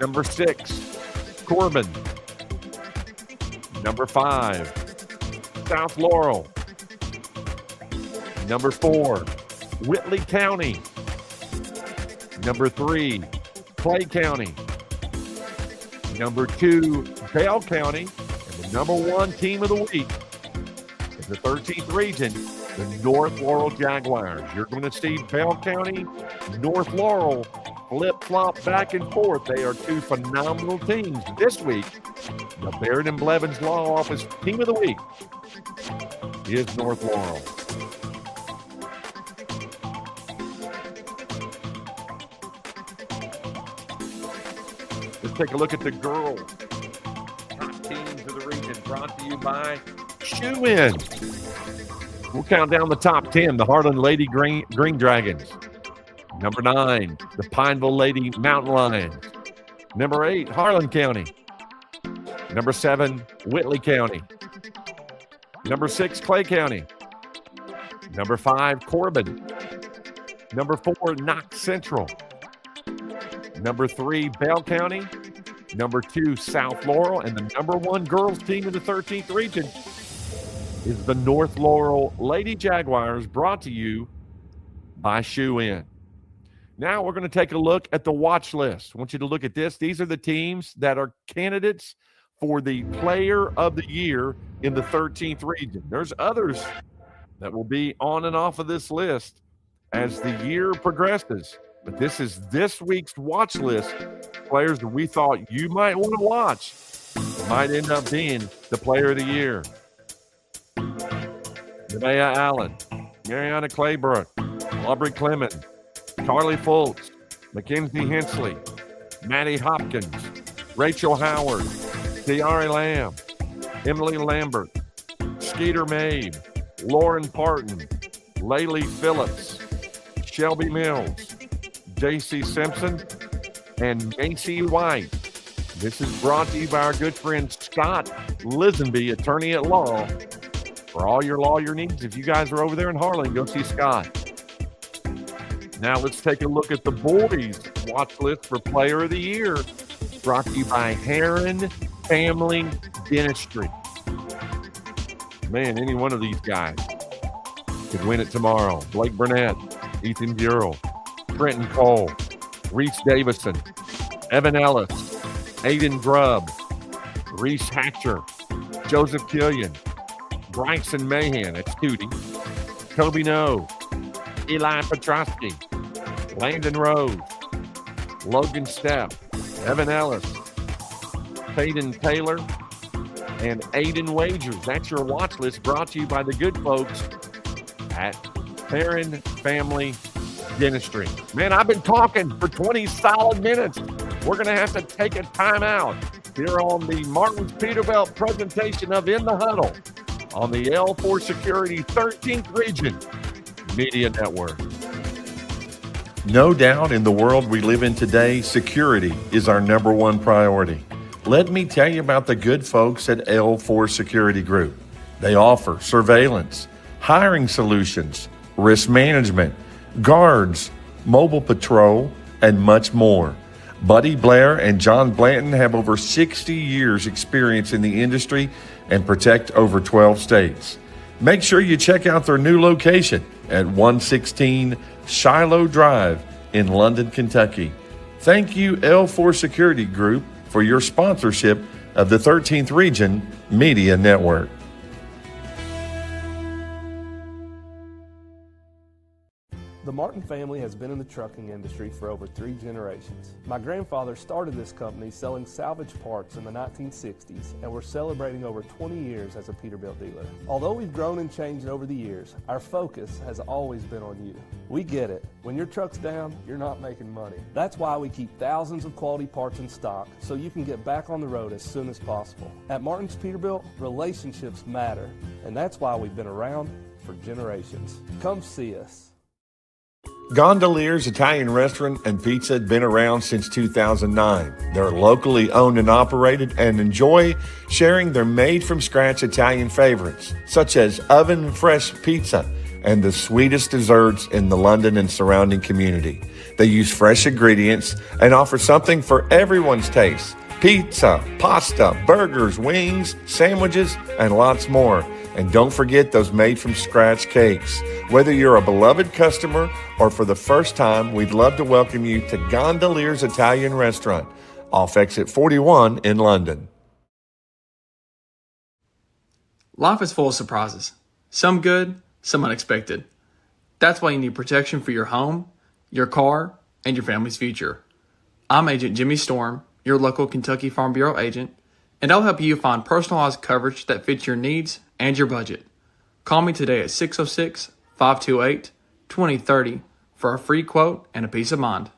Number 6, Corbin. Number 5, South Laurel. Number 4, Whitley County. Number 3, Clay County. Number 2, Bell County. And the number 1 team of the week in the 13th region, the North Laurel Jaguars. You're going to see Bell County, North Laurel flip-flop back and forth. They are 2 phenomenal teams. This week, the Baird and Blevins Law Office team of the week is North Laurel. Let's take a look at the girls. Top teams of the region, brought to you by Shoe In. We'll count down the top 10. The Harlan Lady Green Dragons. Number 9, the Pineville Lady Mountain Lions. Number 8, Harlan County. Number 7, Whitley County. Number 6, Clay County. Number 5, Corbin. Number 4, Knox Central. Number 3, Bell County. Number 2, South Laurel. And the number 1 girls team in the 13th region is the North Laurel Lady Jaguars, brought to you by Shoe In. Now we're going to take a look at the watch list. I want you to look at this. These are the teams that are candidates for the Player of the Year in the 13th region. There's others that will be on and off of this list as the year progresses. But this is this week's watch list. Players that we thought you might want to watch might end up being the Player of the Year. Nevaeh Allen, Mariana Claybrook, Aubrey Clemens, Carly Fultz, Mackenzie Hensley, Maddie Hopkins, Rachel Howard, Tiare Lamb, Emily Lambert, Skeeter Mabe, Lauren Parton, Laylee Phillips, Shelby Mills, J.C. Simpson, and Macy White. This is brought to you by our good friend Scott Lisenby, attorney at law. For all your lawyer needs, if you guys are over there in Harlan, go see Scott. Now let's take a look at the boys' watch list for Player of the Year, brought to you by Heron Family Dentistry. Man, any one of these guys could win it tomorrow. Blake Burnett, Ethan Burrell, Trenton Cole, Reese Davison, Evan Ellis, Aiden Grubb, Reese Hatcher, Joseph Killian, Bryson Mahan, that's Tootie, Kobe No, Eli Petrosky, Landon Rose, Logan Stepp, Evan Ellis, Peyton Taylor, and Aiden Wagers. That's your watch list, brought to you by the good folks at Heron Family Dentistry. Man, I've been talking for 20 solid minutes. We're going to have to take a timeout here on the Martin's Peterbilt presentation of In the Huddle on the L4 Security 13th Region Media Network. No doubt in the world we live in today, security is our number 1 priority. Let me tell you about the good folks at L4 Security Group. They offer surveillance, hiring solutions, risk management, guards, mobile patrol, and much more. Buddy Blair and John Blanton have over 60 years experience in the industry and protect over 12 states. Make sure you check out their new location at 116 Shiloh Drive in London, Kentucky. Thank you, L4 Security Group, for your sponsorship of the 13th Region Media Network. The Martin family has been in the trucking industry for over 3 generations. My grandfather started this company selling salvage parts in the 1960s, and we're celebrating over 20 years as a Peterbilt dealer. Although we've grown and changed over the years, our focus has always been on you. We get it. When your truck's down, you're not making money. That's why we keep thousands of quality parts in stock so you can get back on the road as soon as possible. At Martin's Peterbilt, relationships matter, and that's why we've been around for generations. Come see us. Gondolier's Italian Restaurant and Pizza had been around since 2009. They're locally owned and operated and enjoy sharing their made-from-scratch Italian favorites, such as oven-fresh pizza and the sweetest desserts in the London and surrounding community. They use fresh ingredients and offer something for everyone's taste: pizza, pasta, burgers, wings, sandwiches, and lots more. And don't forget those made-from-scratch cakes. Whether you're a beloved customer or for the first time, we'd love to welcome you to Gondolier's Italian Restaurant, off exit 41 in London. Life is full of surprises. Some good, some unexpected. That's why you need protection for your home, your car, and your family's future. I'm Agent Jimmy Storm, your local Kentucky Farm Bureau agent, and I'll help you find personalized coverage that fits your needs and your budget. Call me today at 606-528-2030 for a free quote and a peace of mind.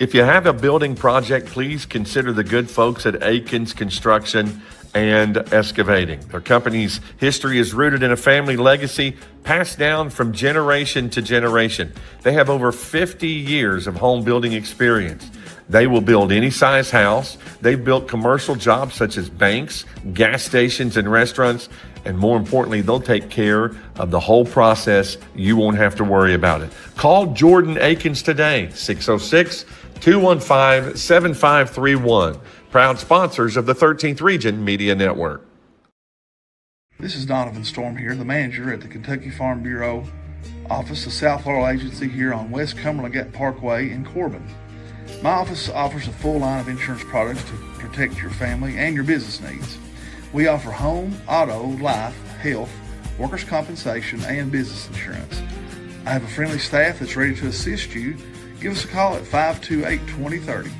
If you have a building project, please consider the good folks at Aikens Construction and Excavating. Their company's history is rooted in a family legacy passed down from generation to generation. They have over 50 years of home building experience. They will build any size house. They've built commercial jobs such as banks, gas stations, and restaurants. And more importantly, they'll take care of the whole process. You won't have to worry about it. Call Jordan Aikens today, 606-215-7531. Proud sponsors of the 13th Region Media Network. This is Donovan Storm here, the manager at the Kentucky Farm Bureau office, the South Laurel Agency here on West Cumberland Parkway in Corbin. My office offers a full line of insurance products to protect your family and your business needs. We offer home, auto, life, health, workers' compensation, and business insurance. I have a friendly staff that's ready to assist you. Give us a call at 528-2030.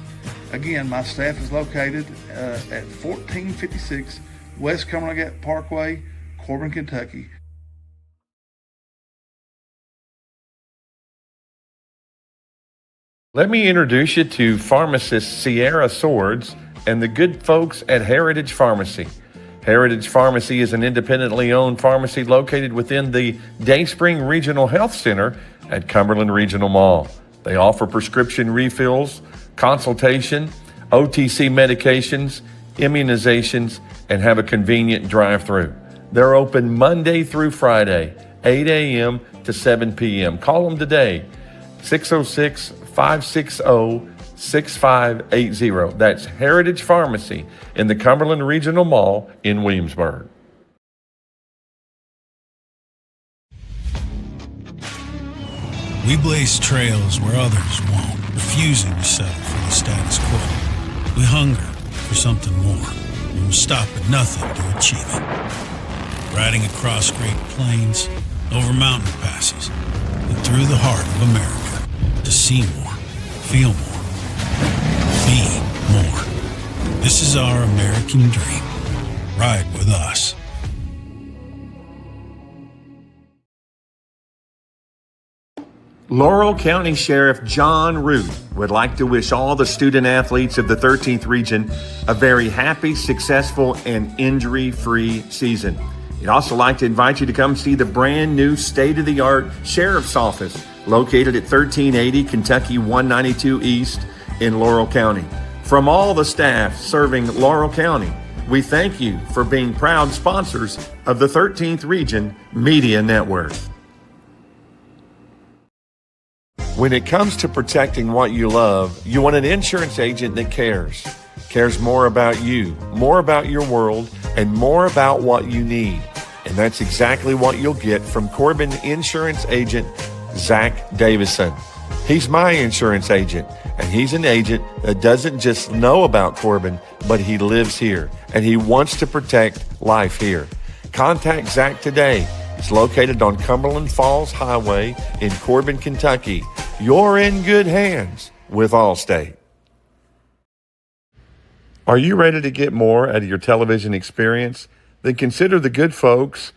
Again, my staff is located at 1456 West Cumberland Parkway, Corbin, Kentucky. Let me introduce you to pharmacist Sierra Swords and the good folks at Heritage Pharmacy. Heritage Pharmacy is an independently owned pharmacy located within the Dayspring Regional Health Center at Cumberland Regional Mall. They offer prescription refills, consultation, OTC medications, immunizations, and have a convenient drive-through. They're open Monday through Friday, 8 a.m. to 7 p.m. Call them today, 606-560-6580. That's Heritage Pharmacy in the Cumberland Regional Mall in Williamsburg. We blaze trails where others won't, refusing to settle for the status quo. We hunger for something more, and we'll stop at nothing to achieve it. Riding across great plains, over mountain passes, and through the heart of America to see more, feel more, be more. This is our American dream. Ride with us. Laurel County Sheriff John Root would like to wish all the student athletes of the 13th Region a very happy, successful, and injury-free season. He'd also like to invite you to come see the brand new state-of-the-art Sheriff's Office located at 1380 Kentucky 192 East in Laurel County. From all the staff serving Laurel County, we thank you for being proud sponsors of the 13th Region Media Network. When it comes to protecting what you love, you want an insurance agent that cares more about you, more about your world, and more about what you need. And that's exactly what you'll get from Corbin insurance agent Zach Davison. He's my insurance agent, and he's an agent that doesn't just know about Corbin, but he lives here, and he wants to protect life here. Contact Zach today It's located on Cumberland Falls Highway in Corbin, Kentucky. You're in good hands with Allstate. Are you ready to get more out of your television experience? Then consider the good folks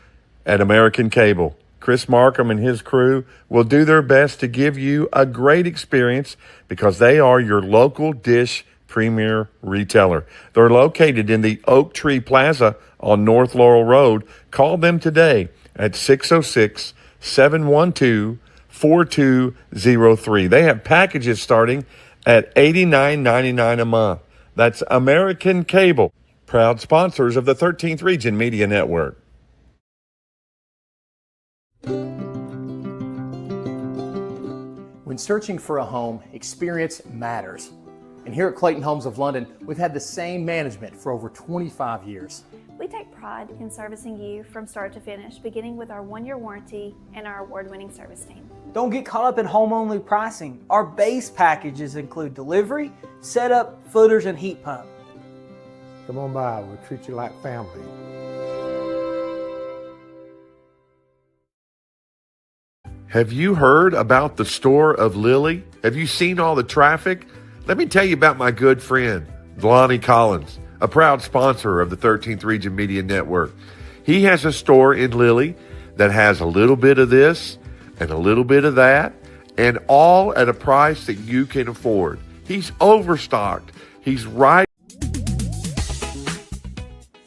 at American Cable. Chris Markham and his crew will do their best to give you a great experience because they are your local dish premier retailer. They're located in the Oak Tree Plaza on North Laurel Road. Call them today at 606-712-4203. They have packages starting at $89.99 a month. That's American Cable, proud sponsors of the 13th Region Media Network. When searching for a home, experience matters. And here at Clayton Homes of London, we've had the same management for over 25 years. We take pride in servicing you from start to finish, beginning with our 1-year warranty and our award-winning service team. Don't get caught up in home-only pricing. Our base packages include delivery, setup, footers, and heat pump. Come on by, we'll treat you like family. Have you heard about the store of Lily? Have you seen all the traffic? Let me tell you about my good friend, Lonnie Collins, a proud sponsor of the 13th Region Media Network. He has a store in Lily that has a little bit of this and a little bit of that, and all at a price that you can afford. He's overstocked. He's right.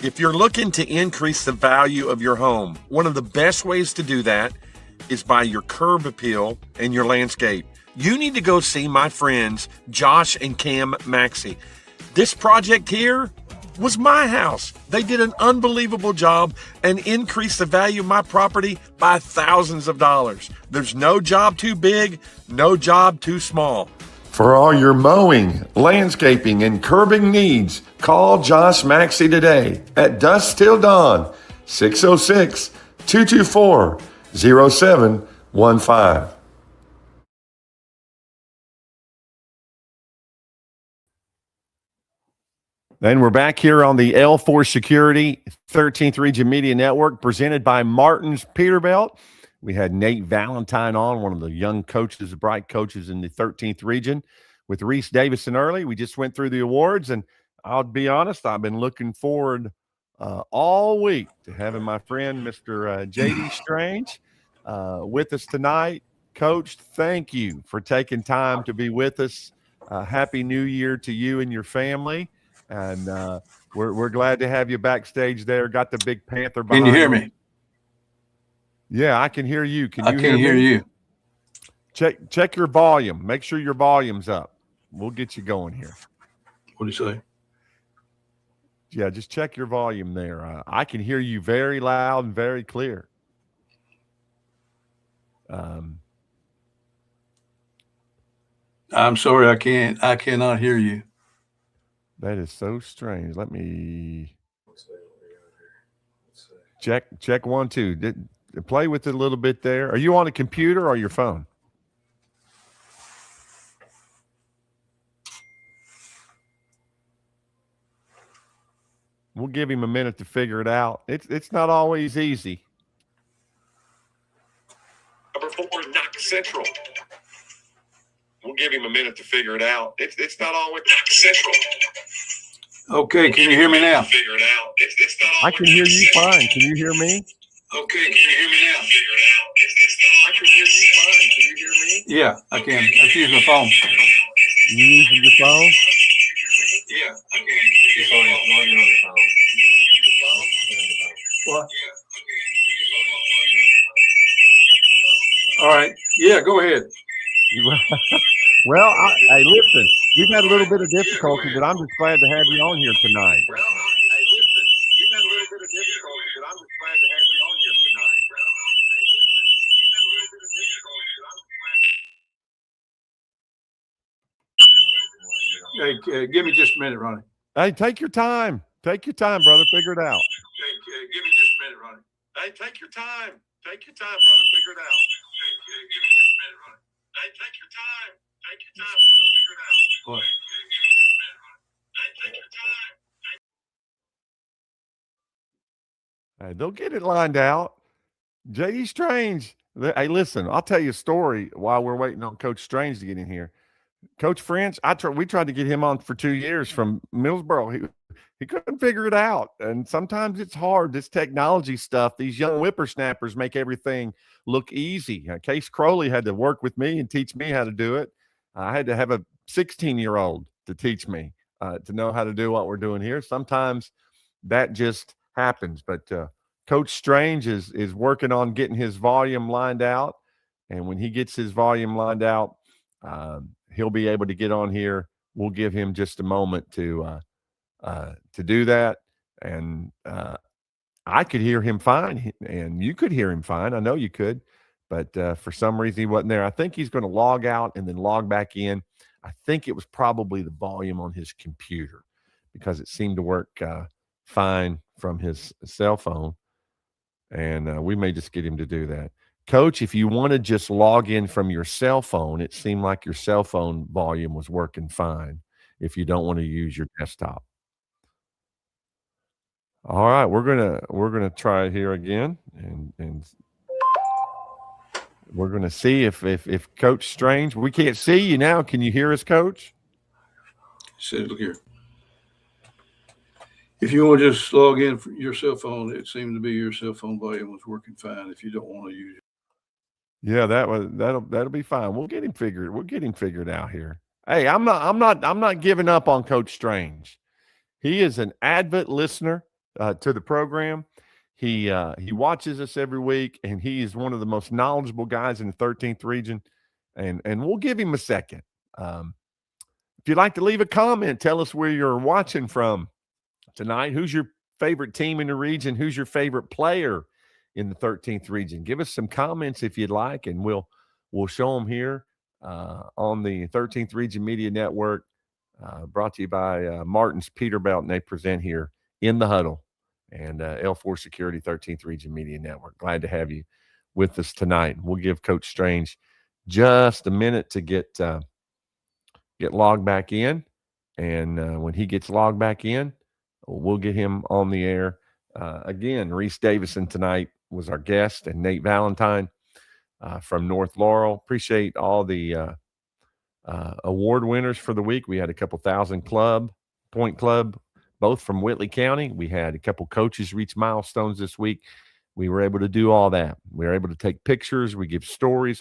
If you're looking to increase the value of your home, one of the best ways to do that is by your curb appeal and your landscape. You need to go see my friends Josh and Cam Maxey. This project here was my house. They did an unbelievable job and increased the value of my property by thousands of dollars. There's no job too big, no job too small. For all your mowing, landscaping, and curbing needs, call Josh Maxey today at dusk till dawn, 606-224-0715. Then we're back here on the L4 Security 13th Region Media Network, presented by Martin's Peterbilt. We had Nate Valentine on, one of the young coaches, bright coaches in the 13th Region, with Reese Davison early. We just went through the awards, and I'll be honest, I've been looking forward all week to having my friend, Mr. J.D. Strange, with us tonight. Coach, thank you for taking time to be with us. Happy New Year to you and your family. And we're glad to have you backstage there. Got the big Panther behind you. Can you hear me? Yeah, I can hear you. Can you I can hear you. Check your volume. Make sure your volume's up. We'll get you going here. What do you say? Yeah, just check your volume there. I can hear you very loud and very clear. I'm sorry, I cannot hear you. That is so strange. Let me check 1, 2. Play with it a little bit there. Are you on a computer or your phone? We'll give him a minute to figure it out. It's not always easy. Number 4, Knox Central. We'll give him a minute to figure it out. It's not always Knox Central. Okay, can you hear me now? Figure it out. I can hear you fine. Can you hear me? Okay, can you hear me now? I can hear you fine. Can you hear me? Yeah, I can. I'm using my phone. You using your phone? Yeah, I can. She's on your phone. What? All right. Yeah, go ahead. Well, hey, listen, we've had a little bit of difficulty, but I'm just glad to have you on here tonight. Hey, give me just a minute, Ronnie. Hey, take your time. Take your time, brother. Figure it out. Hey, give me just a minute, Ronnie. Hey, take your time. Take your time, brother. Figure it out. Hey, give me just a minute, Ronnie. Hey, take your time. Take your time, brother. Figure it out. What? Hey, take your time. Hey, they'll get it lined out. J.E. Strange. Hey, listen, I'll tell you a story while we're waiting on Coach Strange to get in here. Coach French, we tried to get him on for 2 years from Millsboro. He couldn't figure it out. And sometimes it's hard. This technology stuff, these young whippersnappers make everything look easy. Case Crowley had to work with me and teach me how to do it. I had to have a 16-year-old to teach me to know how to do what we're doing here. Sometimes that just happens. But Coach Strange is working on getting his volume lined out. And when he gets his volume lined out, he'll be able to get on here. We'll give him just a moment to do that. And I could hear him fine, and you could hear him fine. I know you could, but for some reason he wasn't there. I think he's going to log out and then log back in. I think it was probably the volume on his computer because it seemed to work fine from his cell phone. And we may just get him to do that. Coach, if you want to just log in from your cell phone, it seemed like your cell phone volume was working fine if you don't want to use your desktop. All right, we're gonna try it here again, and we're gonna see if Coach Strange. We can't see you now. Can you hear us, Coach? Look here. If you want to just log in from your cell phone, it seemed to be your cell phone volume was working fine. If you don't want to use it. Yeah, that'll be fine. We'll get him figured out here. Hey, I'm not giving up on Coach Strange. He is an avid listener to the program. He watches us every week, and he is one of the most knowledgeable guys in the 13th region. And we'll give him a second. If you'd like to leave a comment, tell us where you're watching from tonight. Who's your favorite team in the region? Who's your favorite player in the 13th region? Give us some comments if you'd like, and we'll show them here on the 13th Region Media Network, brought to you by Martin's Peterbilt, and they present here in the Huddle and L4 Security 13th Region Media Network. Glad to have you with us tonight. We'll give Coach Strange just a minute to get logged back in, and when he gets logged back in, we'll get him on the air. Again, Reese Davison tonight was our guest, and Nate Valentine from North Laurel. Appreciate all the award winners for the week. We had a couple thousand Point Club, both from Whitley County. We had a couple coaches reach milestones this week. We were able to do all that. We were able to take pictures. We give stories.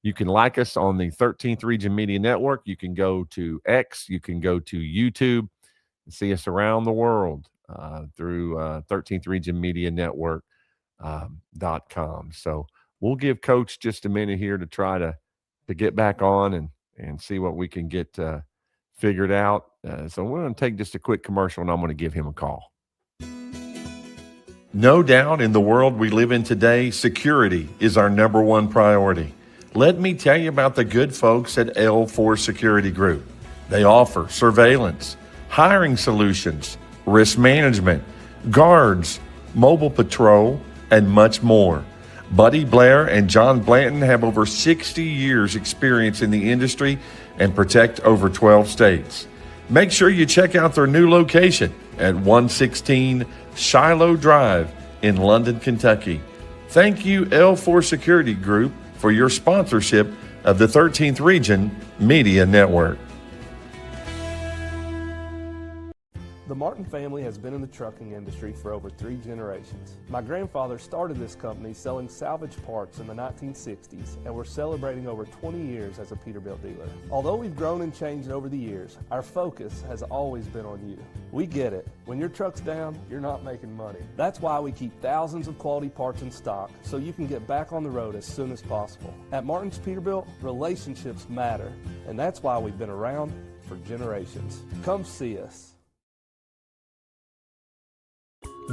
You can like us on the 13th Region Media Network. You can go to X. You can go to YouTube and see us around the world through 13th Region Media Network.com. So we'll give Coach just a minute here to try to get back on and see what we can get figured out. So we're going to take just a quick commercial, and I'm going to give him a call. No doubt in the world we live in today, security is our number one priority. Let me tell you about the good folks at L4 Security Group. They offer surveillance, hiring solutions, risk management, guards, mobile patrol, and much more. Buddy Blair and John Blanton have over 60 years experience in the industry and protect over 12 states. Make sure you check out their new location at 116 Shiloh Drive in London, Kentucky. Thank you, L4 Security Group, for your sponsorship of the 13th Region Media Network. The Martin family has been in the trucking industry for over 3 generations. My grandfather started this company selling salvage parts in the 1960s, and we're celebrating over 20 years as a Peterbilt dealer. Although we've grown and changed over the years, our focus has always been on you. We get it. When your truck's down, you're not making money. That's why we keep thousands of quality parts in stock so you can get back on the road as soon as possible. At Martin's Peterbilt, relationships matter, and that's why we've been around for generations. Come see us.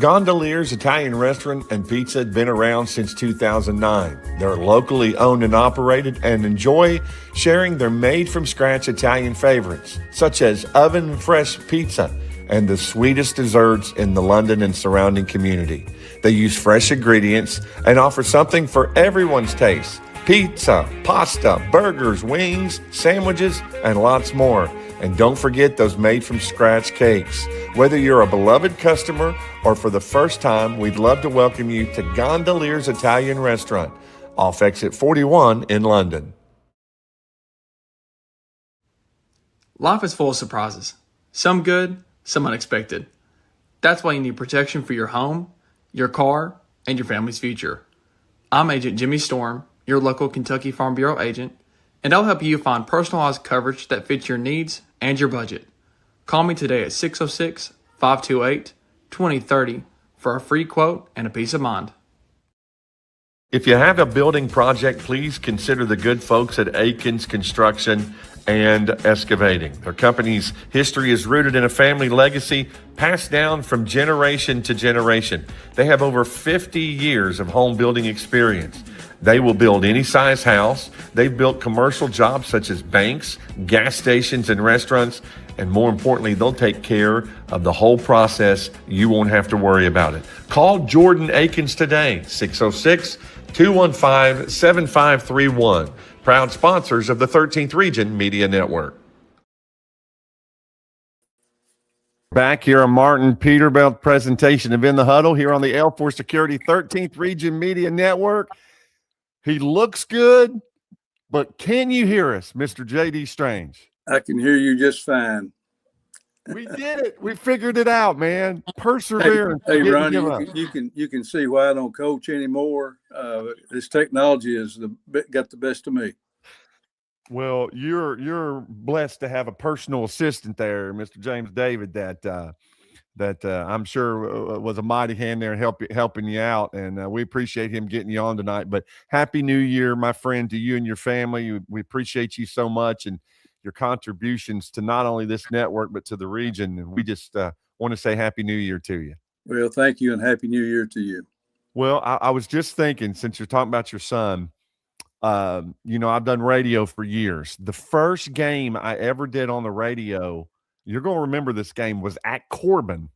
Gondolier's Italian Restaurant and Pizza had been around since 2009. They're locally owned and operated and enjoy sharing their made-from-scratch Italian favorites, such as oven-fresh pizza and the sweetest desserts in the London and surrounding community. They use fresh ingredients and offer something for everyone's taste: pizza, pasta, burgers, wings, sandwiches, and lots more. And don't forget those made-from-scratch cakes. Whether you're a beloved customer or for the first time, we'd love to welcome you to Gondolier's Italian Restaurant, off exit 41 in London. Life is full of surprises. Some good, some unexpected. That's why you need protection for your home, your car, and your family's future. I'm Agent Jimmy Storm, your local Kentucky Farm Bureau agent, and I'll help you find personalized coverage that fits your needs and your budget. Call me today at 606-528-2030 for a free quote and a peace of mind. If you have a building project, please consider the good folks at Aikens Construction and Excavating. Their company's history is rooted in a family legacy passed down from generation to generation. They have over 50 years of home building experience. They will build any size house. They've built commercial jobs such as banks, gas stations, and restaurants. And more importantly, they'll take care of the whole process. You won't have to worry about it. Call Jordan Aikens today, 606-215-7531. Proud sponsors of the 13th Region Media Network. Back here on Martin Peterbilt presentation of In the Huddle here on the L4 Security 13th Region Media Network. He looks good, but can you hear us, Mr. J.D. Strange? I can hear you just fine. We did it. We figured it out, man. Perseverance. Hey Ronnie, you can see why I don't coach anymore. This technology has got the best of me. Well, you're blessed to have a personal assistant there, Mr. James David, that I'm sure was a mighty hand there helping you out, and we appreciate him getting you on tonight. But Happy New Year, my friend, to you and your family. We appreciate you so much and your contributions to not only this network but to the region. And we just want to say Happy New Year to you. Well, thank you, and Happy New Year to you. Well, I was just thinking, since you're talking about your son, I've done radio for years. The first game I ever did on the radio, you're going to remember this game, was at Corbin.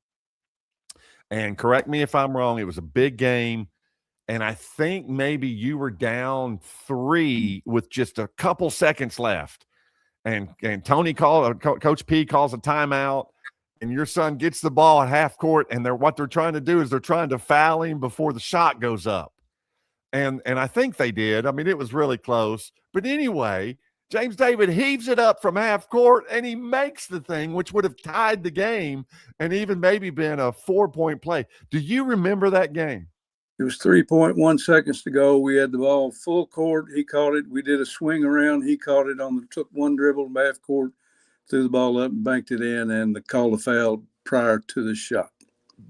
And correct me if I'm wrong, it was a big game. And I think maybe you were down 3 with just a couple seconds left. And Tony Coach P calls a timeout, and your son gets the ball at half court, and what they're trying to do is they're trying to foul him before the shot goes up. And I think they did. I mean, it was really close. But anyway, James David heaves it up from half court, and he makes the thing, which would have tied the game and even maybe been a 4-point play. Do you remember that game? It was 3.1 seconds to go. We had the ball full court. He caught it. We did a swing around. He caught it took one dribble from half court, threw the ball up and banked it in, and called a foul prior to the shot.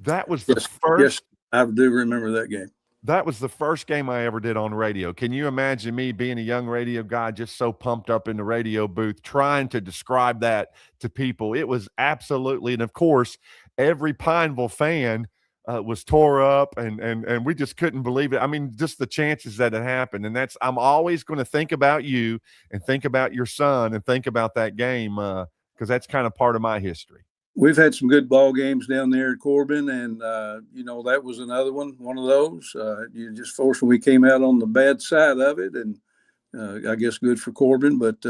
That was the first. Yes, I do remember that game. That was the first game I ever did on radio. Can you imagine me being a young radio guy, just so pumped up in the radio booth, trying to describe that to people? It was absolutely, and of course, every Pineville fan was tore up, and we just couldn't believe it. I mean, just the chances that it happened. And I'm always going to think about you and think about your son and think about that game because that's kind of part of my history. We've had some good ball games down there at Corbin, and that was another one of those. You just fortunately we came out on the bad side of it, and I guess good for Corbin, but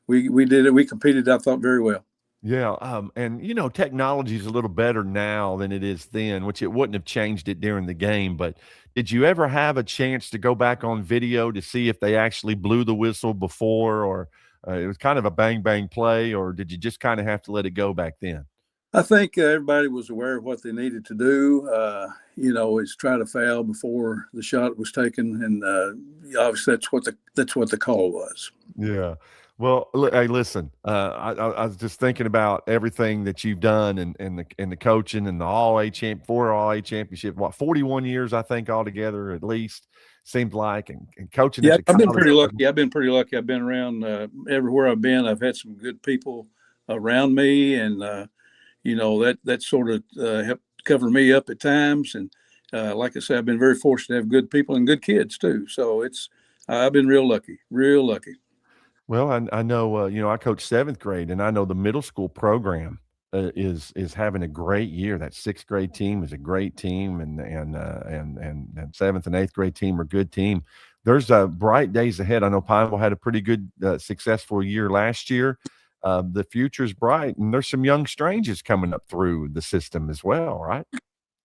we did it. We competed, I thought, very well. Yeah, and technology is a little better now than it is then, which it wouldn't have changed it during the game. But did you ever have a chance to go back on video to see if they actually blew the whistle before, or it was kind of a bang play, or did you just kind of have to let it go back then? I think everybody was aware of what they needed to do. Is try to foul before the shot was taken, and obviously that's what the call was. Yeah. Well, hey, listen. I was just thinking about everything that you've done, and the coaching and the All-A championship. 41 years, I think, altogether at least. Seemed like, and coaching. Yeah, I've been pretty lucky. I've been around everywhere I've been. I've had some good people around me, and that sort of helped cover me up at times. And like I said, I've been very fortunate to have good people and good kids too. So I've been real lucky. Well, I know, I coach 7th grade, and I know the middle school program is having a great year. That 6th grade team is a great team, and 7th and 8th grade team are a good team. There's bright days ahead. I know Pineville had a pretty good, successful year last year, the future's bright, and there's some young strangers coming up through the system as well, right?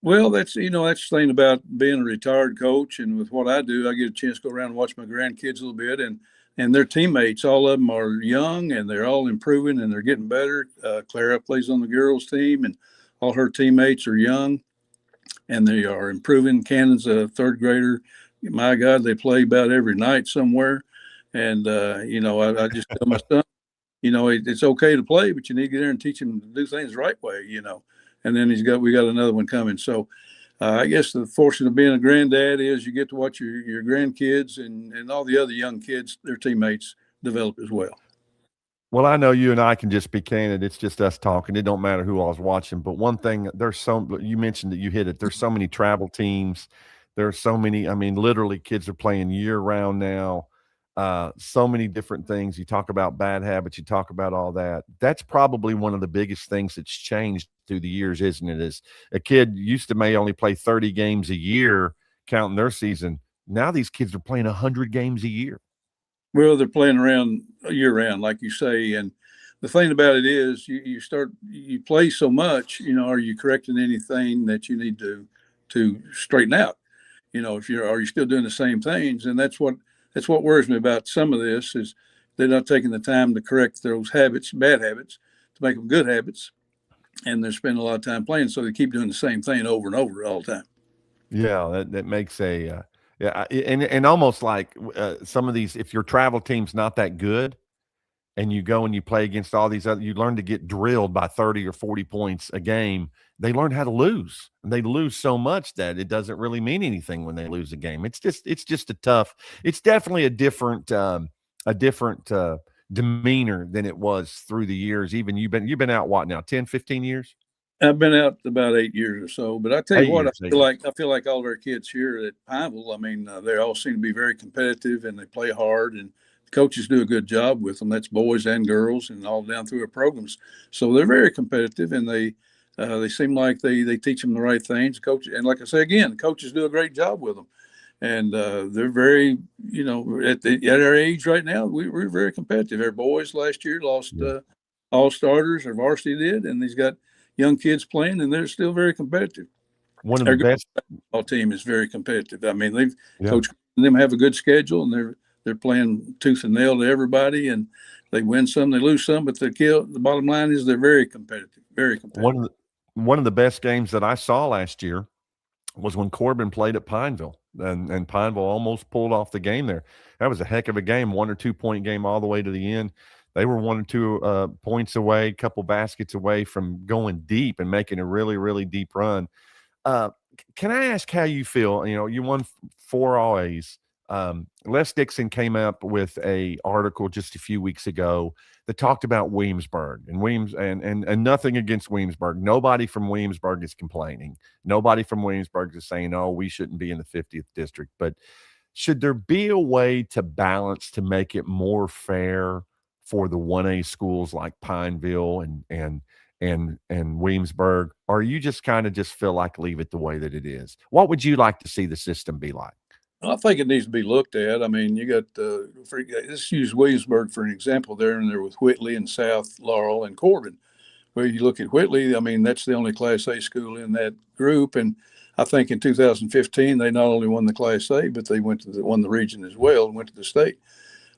Well, that's that's the thing about being a retired coach, and with what I do, I get a chance to go around and watch my grandkids a little bit, and their teammates. All of them are young, and they're all improving, and they're getting better. Clara plays on the girls' team, and all her teammates are young, and they are improving. Cannon's a third grader. My God, they play about every night somewhere, and I just tell my son, it's okay to play, but you need to get there and teach him to do things the right way, And then we got another one coming. So I guess the fortune of being a granddad is you get to watch your grandkids and all the other young kids, their teammates, develop as well. Well, I know you and I can just be candid. It's just us talking. It don't matter who I was watching. But one thing, you mentioned that you hit it. There's so many travel teams. There are so many, literally kids are playing year round now. So many different things. You talk about bad habits. You talk about all that. That's probably one of the biggest things that's changed through the years, isn't it? Is a kid used to may only play 30 games a year, counting their season. Now these kids are playing 100 games a year. Well, they're playing around year round, like you say. And the thing about it is you play so much, are you correcting anything that you need to straighten out? Are you still doing the same things? And that's what worries me about some of this is they're not taking the time to correct those habits, bad habits, to make them good habits. And they're spending a lot of time playing. So they keep doing the same thing over and over all the time. Yeah, that makes and almost like some of these, if your travel team's not that good and you go and you play against all these other, you learn to get drilled by 30 or 40 points a game. They learn how to lose, and they lose so much that it doesn't really mean anything when they lose a game. It's just it's definitely a different demeanor than it was through the years. Even you've been out what now, 10, 15 years? I've been out about 8 years or so, but I tell you what, I feel like all of our kids here at Pineville, they all seem to be very competitive and they play hard, and the coaches do a good job with them. That's boys and girls and all down through our programs. So they're very competitive, and they seem like they teach them the right things. Coach, and like I say again, coaches do a great job with them, and they're very, at our age right now, we're very competitive. Our boys last year lost all starters, or varsity did, and he's got young kids playing, and they're still very competitive. One of the best basketball team is very competitive. Coach them have a good schedule, and they're playing tooth and nail to everybody, and they win some, they lose some, but the bottom line is they're very competitive, very competitive. One of the best games that I saw last year was when Corbin played at Pineville, and Pineville almost pulled off the game there. That was a heck of a game, 1 or 2 point game all the way to the end. They were 1 or 2 points away, a couple baskets away from going deep and making a really, really deep run. Can I ask how you feel? You won 4 A's. Les Dixon came up with a article just a few weeks ago that talked about Williamsburg and nothing against Williamsburg. Nobody from Williamsburg is complaining. Nobody from Williamsburg is saying, "Oh, we shouldn't be in the 50th district." But should there be a way to balance to make it more fair for the 1A schools like Pineville and Williamsburg, or you just kind of just feel like leave it the way that it is? What would you like to see the system be like? I think it needs to be looked at. You got let's use Williamsburg for an example. They're in there with Whitley and South Laurel and Corbin. Where you look at Whitley, that's the only Class A school in that group, and I think in 2015 they not only won the Class A, but they won the region as well and went to the state.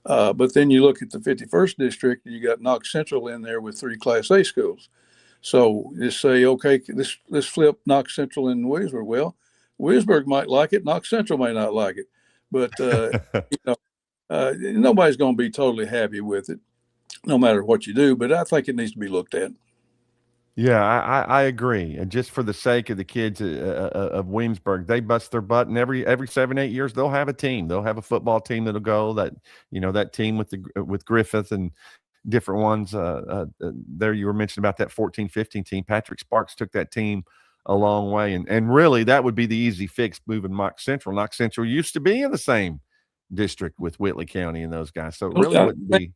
But then you look at the 51st district, and you got Knox Central in there with 3 Class A schools. So just say, okay, let's flip Knox Central and Williamsburg. Well, Williamsburg might like it, Knox Central may not like it, but nobody's going to be totally happy with it, no matter what you do. But I think it needs to be looked at. Yeah, I agree. And just for the sake of the kids of Williamsburg, they bust their butt, and every 7-8 years they'll have a team. They'll have a football team that'll go. That team with Griffith and different ones. There you were mentioning about that 14-15 team. Patrick Sparks took that team a long way, and really that would be the easy fix, moving Knox Central. Knox Central used to be in the same district with Whitley County and those guys, so it really wouldn't be.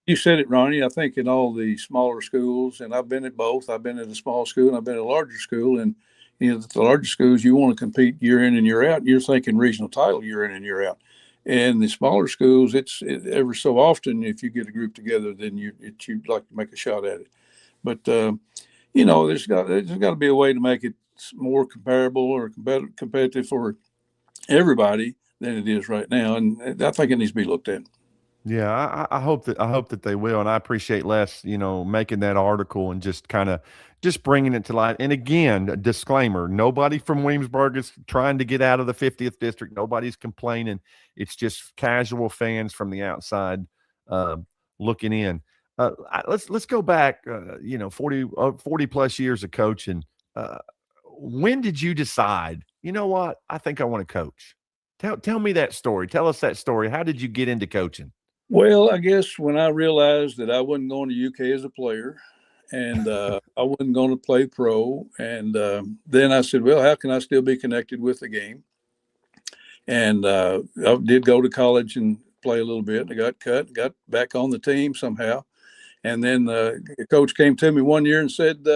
You said it, Ronnie. I think in all the smaller schools, and I've been at both. I've been at a small school and I've been at a larger school, and the larger schools, you want to compete year in and year out. You're thinking regional title year in and year out, In the smaller schools, ever so often, if you get a group together, then you'd like to make a shot at it. But there's got to be a way to make it more comparable or competitive for everybody than it is right now, and I think it needs to be looked at. Yeah, I hope that they will, and I appreciate Les, making that article and just kind of just bringing it to light. And again, a disclaimer: nobody from Williamsburg is trying to get out of the 50th district. Nobody's complaining. It's just casual fans from the outside looking in. Let's go back. 40 plus years of coaching. When did you decide? You know what? I think I want to coach. Tell me that story. Tell us that story. How did you get into coaching? Well, I guess when I realized that I wasn't going to UK as a player and I wasn't going to play pro, and then I said, well, how can I still be connected with the game? And I did go to college and play a little bit. I got cut, got back on the team somehow. And then the coach came to me one year and said,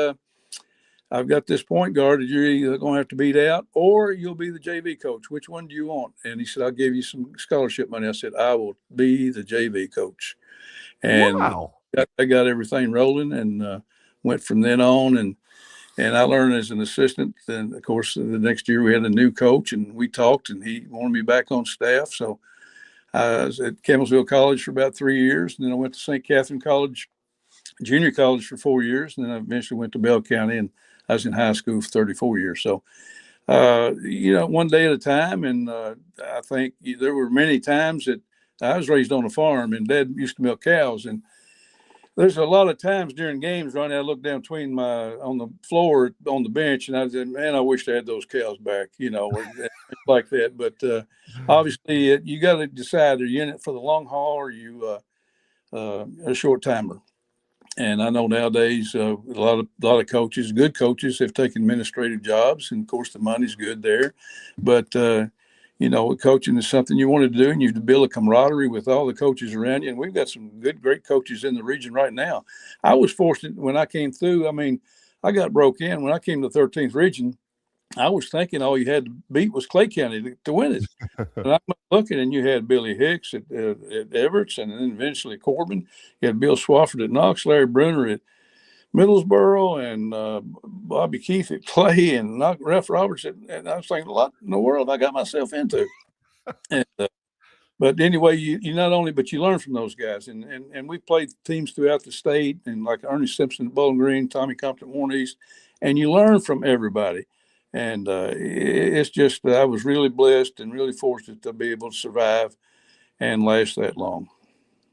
I've got this point guard that you're either going to have to beat out or you'll be the JV coach. Which one do you want? And he said, I'll give you some scholarship money. I said, I will be the JV coach. And wow. I got everything rolling and went from then on. And I learned as an assistant. Then, of course, the next year we had a new coach and we talked and he wanted me back on staff. So I was at Campbellsville College for about 3 years. And then I went to St. Catherine College, junior college for 4 years. And then I eventually went to Bell County and I was in high school for 34 years. So, one day at a time. And I think there were many times that I was raised on a farm and Dad used to milk cows. And there's a lot of times during games, Ronnie, I look down on the floor on the bench and I said, man, I wish I had those cows back, like that. But obviously you got to decide, are you in it for the long haul or are you a short timer? And I know nowadays a lot of coaches, good coaches, have taken administrative jobs, and of course the money's good there. But coaching is something you want to do, and you build a camaraderie with all the coaches around you. And we've got some great coaches in the region right now. I was fortunate when I came through. I mean, I got broke in when I came to the 13th region. I was thinking all you had to beat was Clay County to win it. And I'm looking, and you had Billy Hicks at Everett, and then eventually Corbin. You had Bill Swafford at Knox, Larry Bruner at Middlesboro, and Bobby Keith at Clay, and Ralph Roberts. And I was thinking, what in the world I got myself into? And, but anyway, you not only, but you learn from those guys. And we played teams throughout the state, and like Ernie Simpson at Bowling Green, Tommy Compton at Warren East, and you learn from everybody. And it's just I was really blessed and really fortunate to be able to survive and last that long.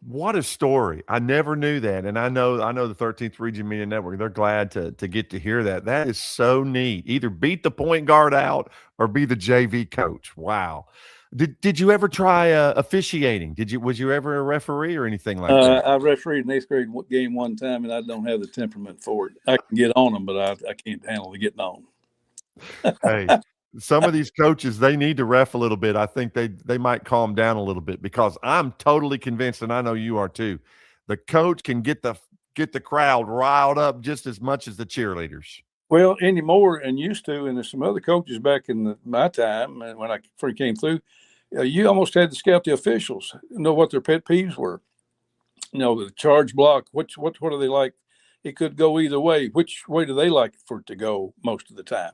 What a story. I never knew that. And I know the 13th Region Media Network, they're glad to get to hear that. That is so neat. Either beat the point guard out or be the JV coach. Wow. Did you ever try officiating? Was you ever a referee or anything like that? I refereed an 8th grade game one time, and I don't have the temperament for it. I can get on them, but I can't handle the getting on. Hey, some of these coaches, they need to ref a little bit. I think they might calm down a little bit, because I'm totally convinced, and I know you are too, the coach can get the crowd riled up just as much as the cheerleaders. Well, anymore and used to, and there's some other coaches back in my time and when I first came through, you almost had to scout the officials, know what their pet peeves were. The charge block, what are they like? It could go either way. Which way do they like for it to go most of the time?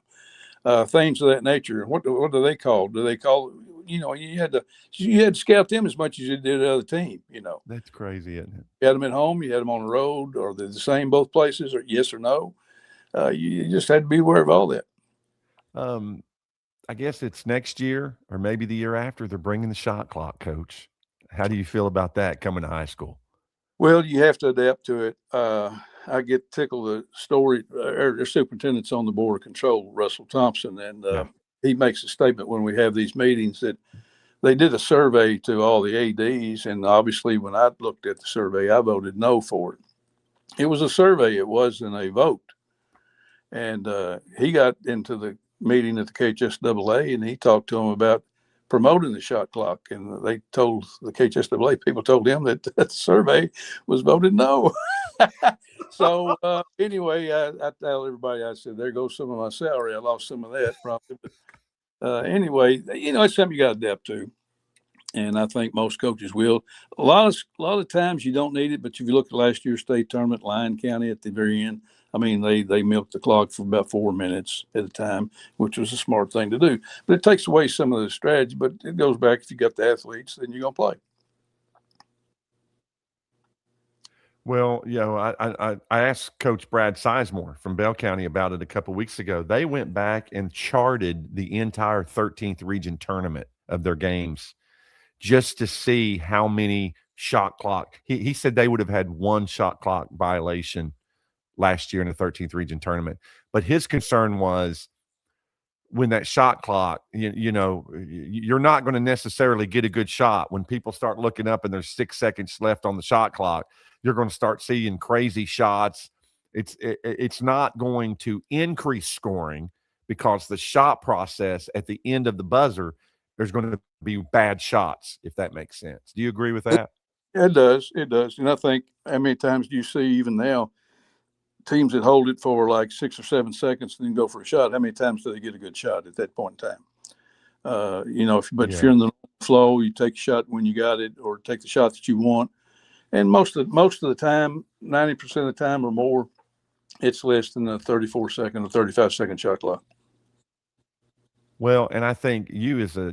Things of that nature. What do they call? Do they call? You had to scout them as much as you did the other team. That's crazy, isn't it? You had them at home. You had them on the road. Are they the same both places? Or yes or no? You just had to be aware of all that. I guess it's next year or maybe the year after. They're bringing the shot clock, Coach. How do you feel about that coming to high school? Well, you have to adapt to it. I get tickled the story. Their superintendent's on the board of control, Russell Thompson, and he makes a statement when we have these meetings that they did a survey to all the ADs, and obviously when I looked at the survey, I voted no for it. It was a survey. It wasn't a vote. And he got into the meeting at the KHSAA, and he talked to them about promoting the shot clock, and they told the KHSAA people told him that the survey was voted no. So anyway, I tell everybody, I said, there goes some of my salary. I lost some of that probably. But anyway, it's something you got to adapt to. And I think most coaches will. A lot of times you don't need it, but if you look at last year's state tournament, Lyon County at the very end, I mean, they milked the clock for about 4 minutes at a time, which was a smart thing to do. But it takes away some of the strategy. But it goes back, if you got the athletes, then you're gonna play. Well, I asked Coach Brad Sizemore from Bell County about it a couple weeks ago. They went back and charted the entire 13th region tournament of their games just to see how many shot clock. He said they would have had one shot clock violation last year in the 13th region tournament. But his concern was when that shot clock, you're not going to necessarily get a good shot. When people start looking up and there's 6 seconds left on the shot clock, you're going to start seeing crazy shots. It's not going to increase scoring because the shot process at the end of the buzzer, there's going to be bad shots, if that makes sense. Do you agree with that? It does. It does. And I think how many times do you see even now teams that hold it for like 6 or 7 seconds and then go for a shot? How many times do they get a good shot at that point in time? If you're in the flow, you take a shot when you got it, or take the shot that you want. And most of the time, 90% of the time or more, it's less than a 34-second or 35-second shot clock. Well, and I think you as a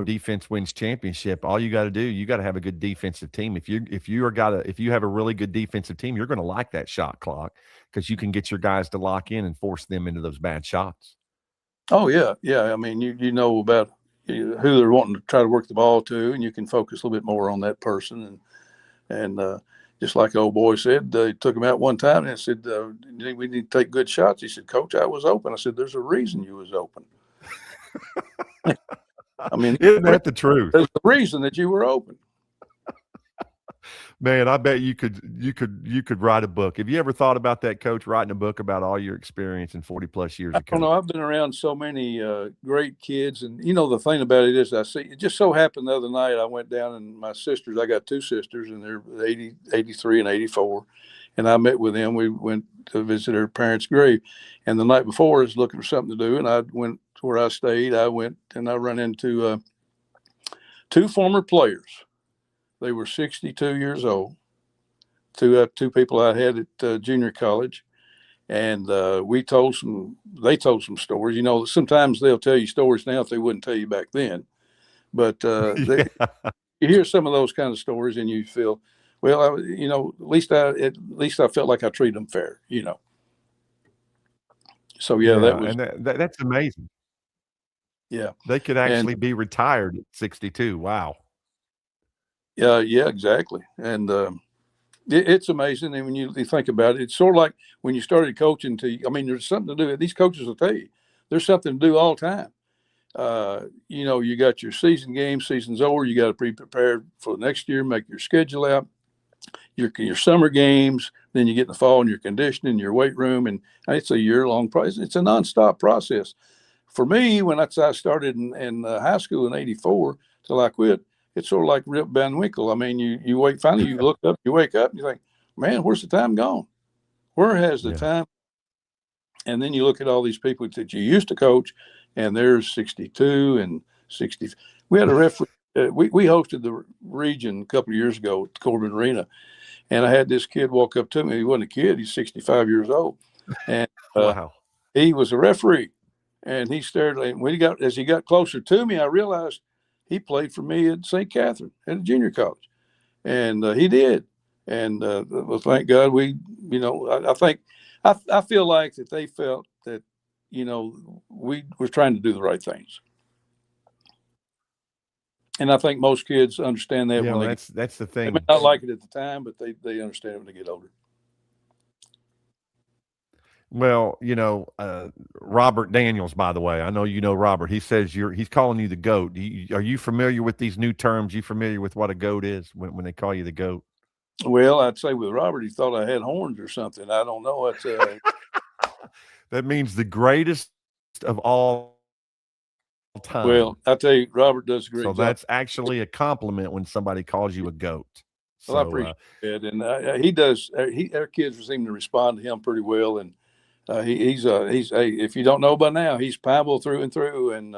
defense wins championship. All you got to do, you got to have a good defensive team. If you have a really good defensive team, you're going to like that shot clock because you can get your guys to lock in and force them into those bad shots. Oh yeah, yeah. I mean, you know about who they're wanting to try to work the ball to, and you can focus a little bit more on that person. And just like the old boy said, he took him out one time and said, "We need to take good shots." He said, "Coach, I was open." I said, "There's a reason you was open." I mean, isn't that the truth? There's a reason that you were open. Man, I bet you could write a book. Have you ever thought about that, Coach, writing a book about all your experience in 40 plus years of coaching? I don't know. I've been around so many great kids, and the thing about it is, it just so happened the other night I went down, and my sisters, I got 2 sisters, and they're 80, 83 and 84, and I met with them. We went to visit their parents' grave, and the night before I was looking for something to do, and I went to where I stayed. I went and I run into 2 former players. They were 62 years old. Two people I had at junior college, and they told some stories. Sometimes they'll tell you stories now if they wouldn't tell you back then. But you hear some of those kind of stories, and you feel, well, at least I felt like I treated them fair. So that was, and that's amazing. Yeah, they could actually be retired at 62. Wow. Yeah, exactly. And it's amazing. And when you think about it, it's sort of like when you started coaching there's something to do. These coaches will tell you there's something to do all the time. You got your season's over. You got to be prepared for the next year, make your schedule out, your summer games. Then you get in the fall and your conditioning, your weight room. And it's a year-long process. It's a nonstop process. For me, when I started in high school in 84 till I quit, it's sort of like Rip Van Winkle. I mean, you wait, finally you look up, you wake up, and you think, man, where's the time gone? Where has the time? And then you look at all these people that you used to coach, and there's 62 and 60. We had a referee. We hosted the region a couple of years ago at the Corbin Arena, and I had this kid walk up to me. He wasn't a kid. He's 65 years old. And wow. He was a referee. And he stared, and as he got closer to me, I realized he played for me at St. Catherine at a junior college, and he did. And well, thank God I feel like that they felt that we were trying to do the right things, and I think most kids understand that. That's the thing. They may not like it at the time, but they understand it when they get older. Well, Robert Daniels, by the way, I know you know Robert. He says he's calling you the GOAT. Are you familiar with these new terms? You familiar with what a GOAT is when they call you the GOAT? Well, I'd say with Robert, he thought I had horns or something. I don't know. It's that means the greatest of all time. Well, I tell you, Robert does a great job. So that's actually a compliment when somebody calls you a GOAT. Well, I appreciate it, and he does. Our kids seem to respond to him pretty well, and he's if you don't know by now, he's Pineville through and through, and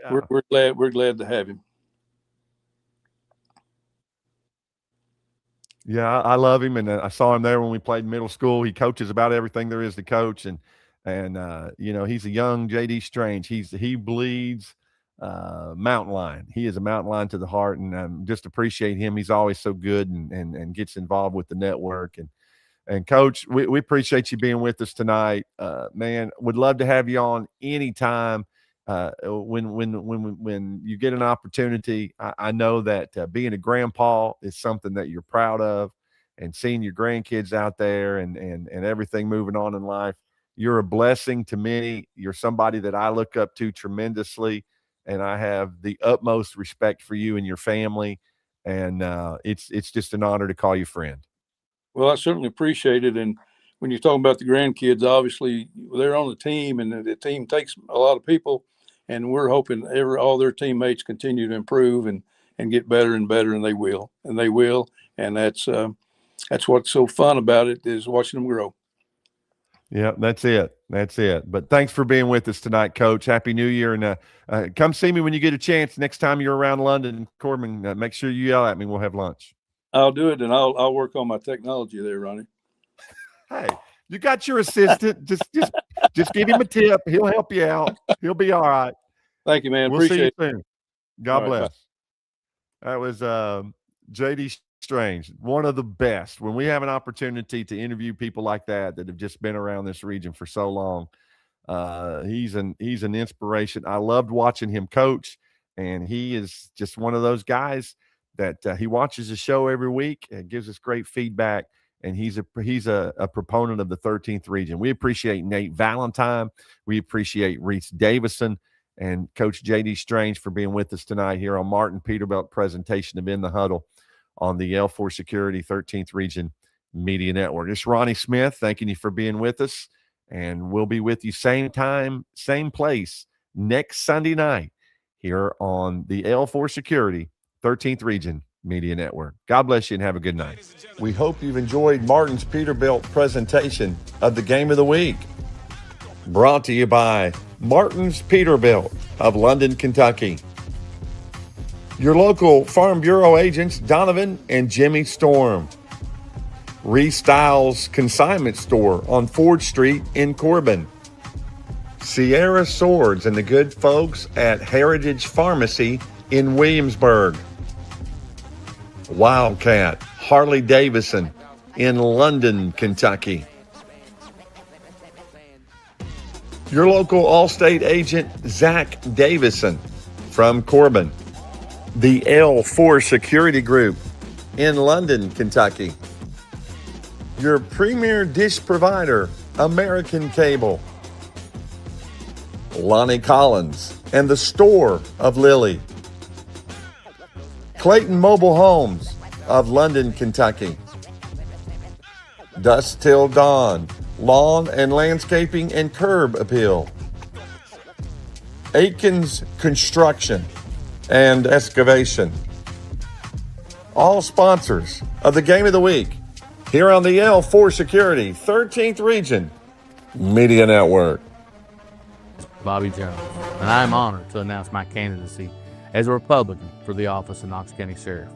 we're glad to have him. Yeah, I love him, and I saw him there when we played middle school. He coaches about everything there is to coach, and you know, he's a young JD Strange. He bleeds mountain lion. He is a mountain lion to the heart, and just appreciate him. He's always so good and gets involved with the network. And Coach, we appreciate you being with us tonight. Man, would love to have you on anytime. When you get an opportunity, I know that being a grandpa is something that you're proud of, and seeing your grandkids out there and everything moving on in life. You're a blessing to many. You're somebody that I look up to tremendously, and I have the utmost respect for you and your family. And it's just an honor to call you friend. Well, I certainly appreciate it. And when you're talking about the grandkids, obviously they're on the team, and the team takes a lot of people. And we're hoping all their teammates continue to improve and get better and better, and they will, and they will. And that's what's so fun about it, is watching them grow. Yeah, that's it. That's it. But thanks for being with us tonight, Coach. Happy New Year. And come see me when you get a chance. Next time you're around London, Corbin, make sure you yell at me. We'll have lunch. I'll do it, and I'll work on my technology there, Ronnie. Hey, you got your assistant. Just give him a tip. He'll help you out. He'll be all right. Thank you, man. We'll see you Appreciate soon. God All right, bless. That was JD Strange, one of the best. When we have an opportunity to interview people like that have just been around this region for so long, he's an inspiration. I loved watching him coach, and he is just one of those guys that he watches the show every week and gives us great feedback. And he's a proponent of the 13th region. We appreciate Nate Valentine. We appreciate Reese Davison and Coach JD Strange for being with us tonight here on Martin Peterbilt presentation of In the Huddle on the L4 Security 13th Region Media Network. It's Ronnie Smith thanking you for being with us, and we'll be with you same time, same place next Sunday night here on the L4 Security 13th Region Media Network. God bless you and have a good night. We hope you've enjoyed Martin's Peterbilt presentation of the Game of the Week. Brought to you by Martin's Peterbilt of London, Kentucky. Your local Farm Bureau agents, Donovan and Jimmy Storm. Restyles Consignment Store on Ford Street in Corbin. Sierra Swords and the good folks at Heritage Pharmacy in Williamsburg. Wildcat Harley Davidson in London, Kentucky. Your local Allstate agent, Zach Davison from Corbin. The L4 Security Group in London, Kentucky. Your premier dish provider, American Cable. Lonnie Collins and the Store of Lily. Clayton Mobile Homes of London, Kentucky. Dusk Till Dawn, Lawn and Landscaping and Curb Appeal. Aikens Construction and Excavation. All sponsors of the Game of the Week here on the L4 Security 13th Region Media Network. Bobby Jones, and I am honored to announce my candidacy as a Republican for the office of Knox County Sheriff.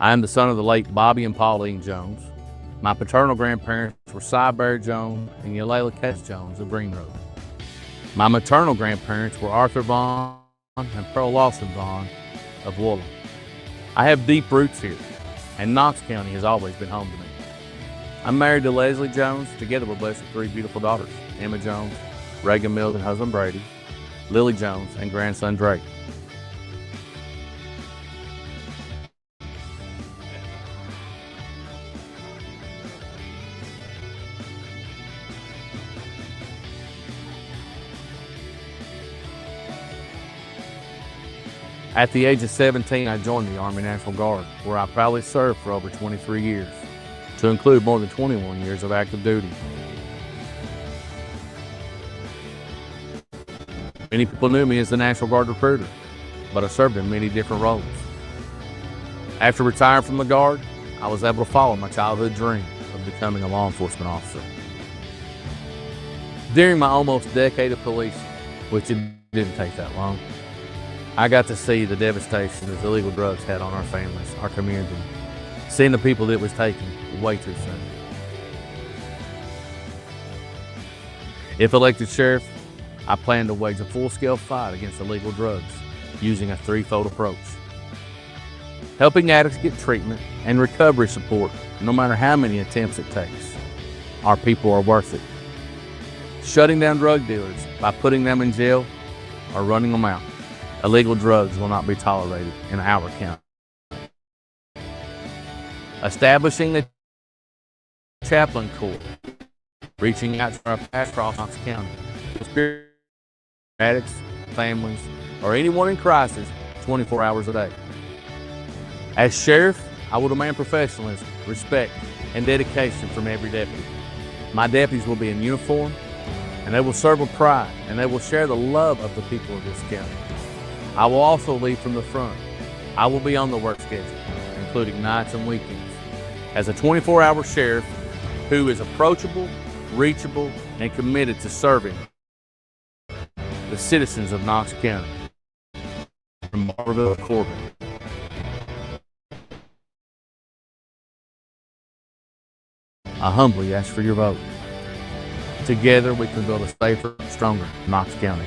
I am the son of the late Bobby and Pauline Jones. My paternal grandparents were Cy Bear Jones and Eulalia Cass Jones of Green Road. My maternal grandparents were Arthur Vaughn and Pearl Lawson Vaughn of Woolham. I have deep roots here, and Knox County has always been home to me. I'm married to Leslie Jones. Together we're blessed with 3 beautiful daughters, Emma Jones, Reagan Mills and husband Brady, Lily Jones, and grandson Drake. At the age of 17, I joined the Army National Guard, where I proudly served for over 23 years, to include more than 21 years of active duty. Many people knew me as the National Guard recruiter, but I served in many different roles. After retiring from the Guard, I was able to follow my childhood dream of becoming a law enforcement officer. During my almost decade of policing, which it didn't take that long, I got to see the devastation that illegal drugs had on our families, our community, seeing the people that was taken way too soon. If elected sheriff, I plan to wage a full-scale fight against illegal drugs using a threefold approach. Helping addicts get treatment and recovery support no matter how many attempts it takes. Our people are worth it. Shutting down drug dealers by putting them in jail or running them out. Illegal drugs will not be tolerated in our county. Establishing a chaplain corps, reaching out to our past across Knox County, addicts, families, or anyone in crisis 24 hours a day. As sheriff, I will demand professionalism, respect, and dedication from every deputy. My deputies will be in uniform, and they will serve with pride, and they will share the love of the people of this county. I will also lead from the front. I will be on the work schedule, including nights and weekends, as a 24-hour sheriff who is approachable, reachable, and committed to serving the citizens of Knox County. From Barberville to Corbin. I humbly ask for your vote. Together we can build a safer, stronger Knox County.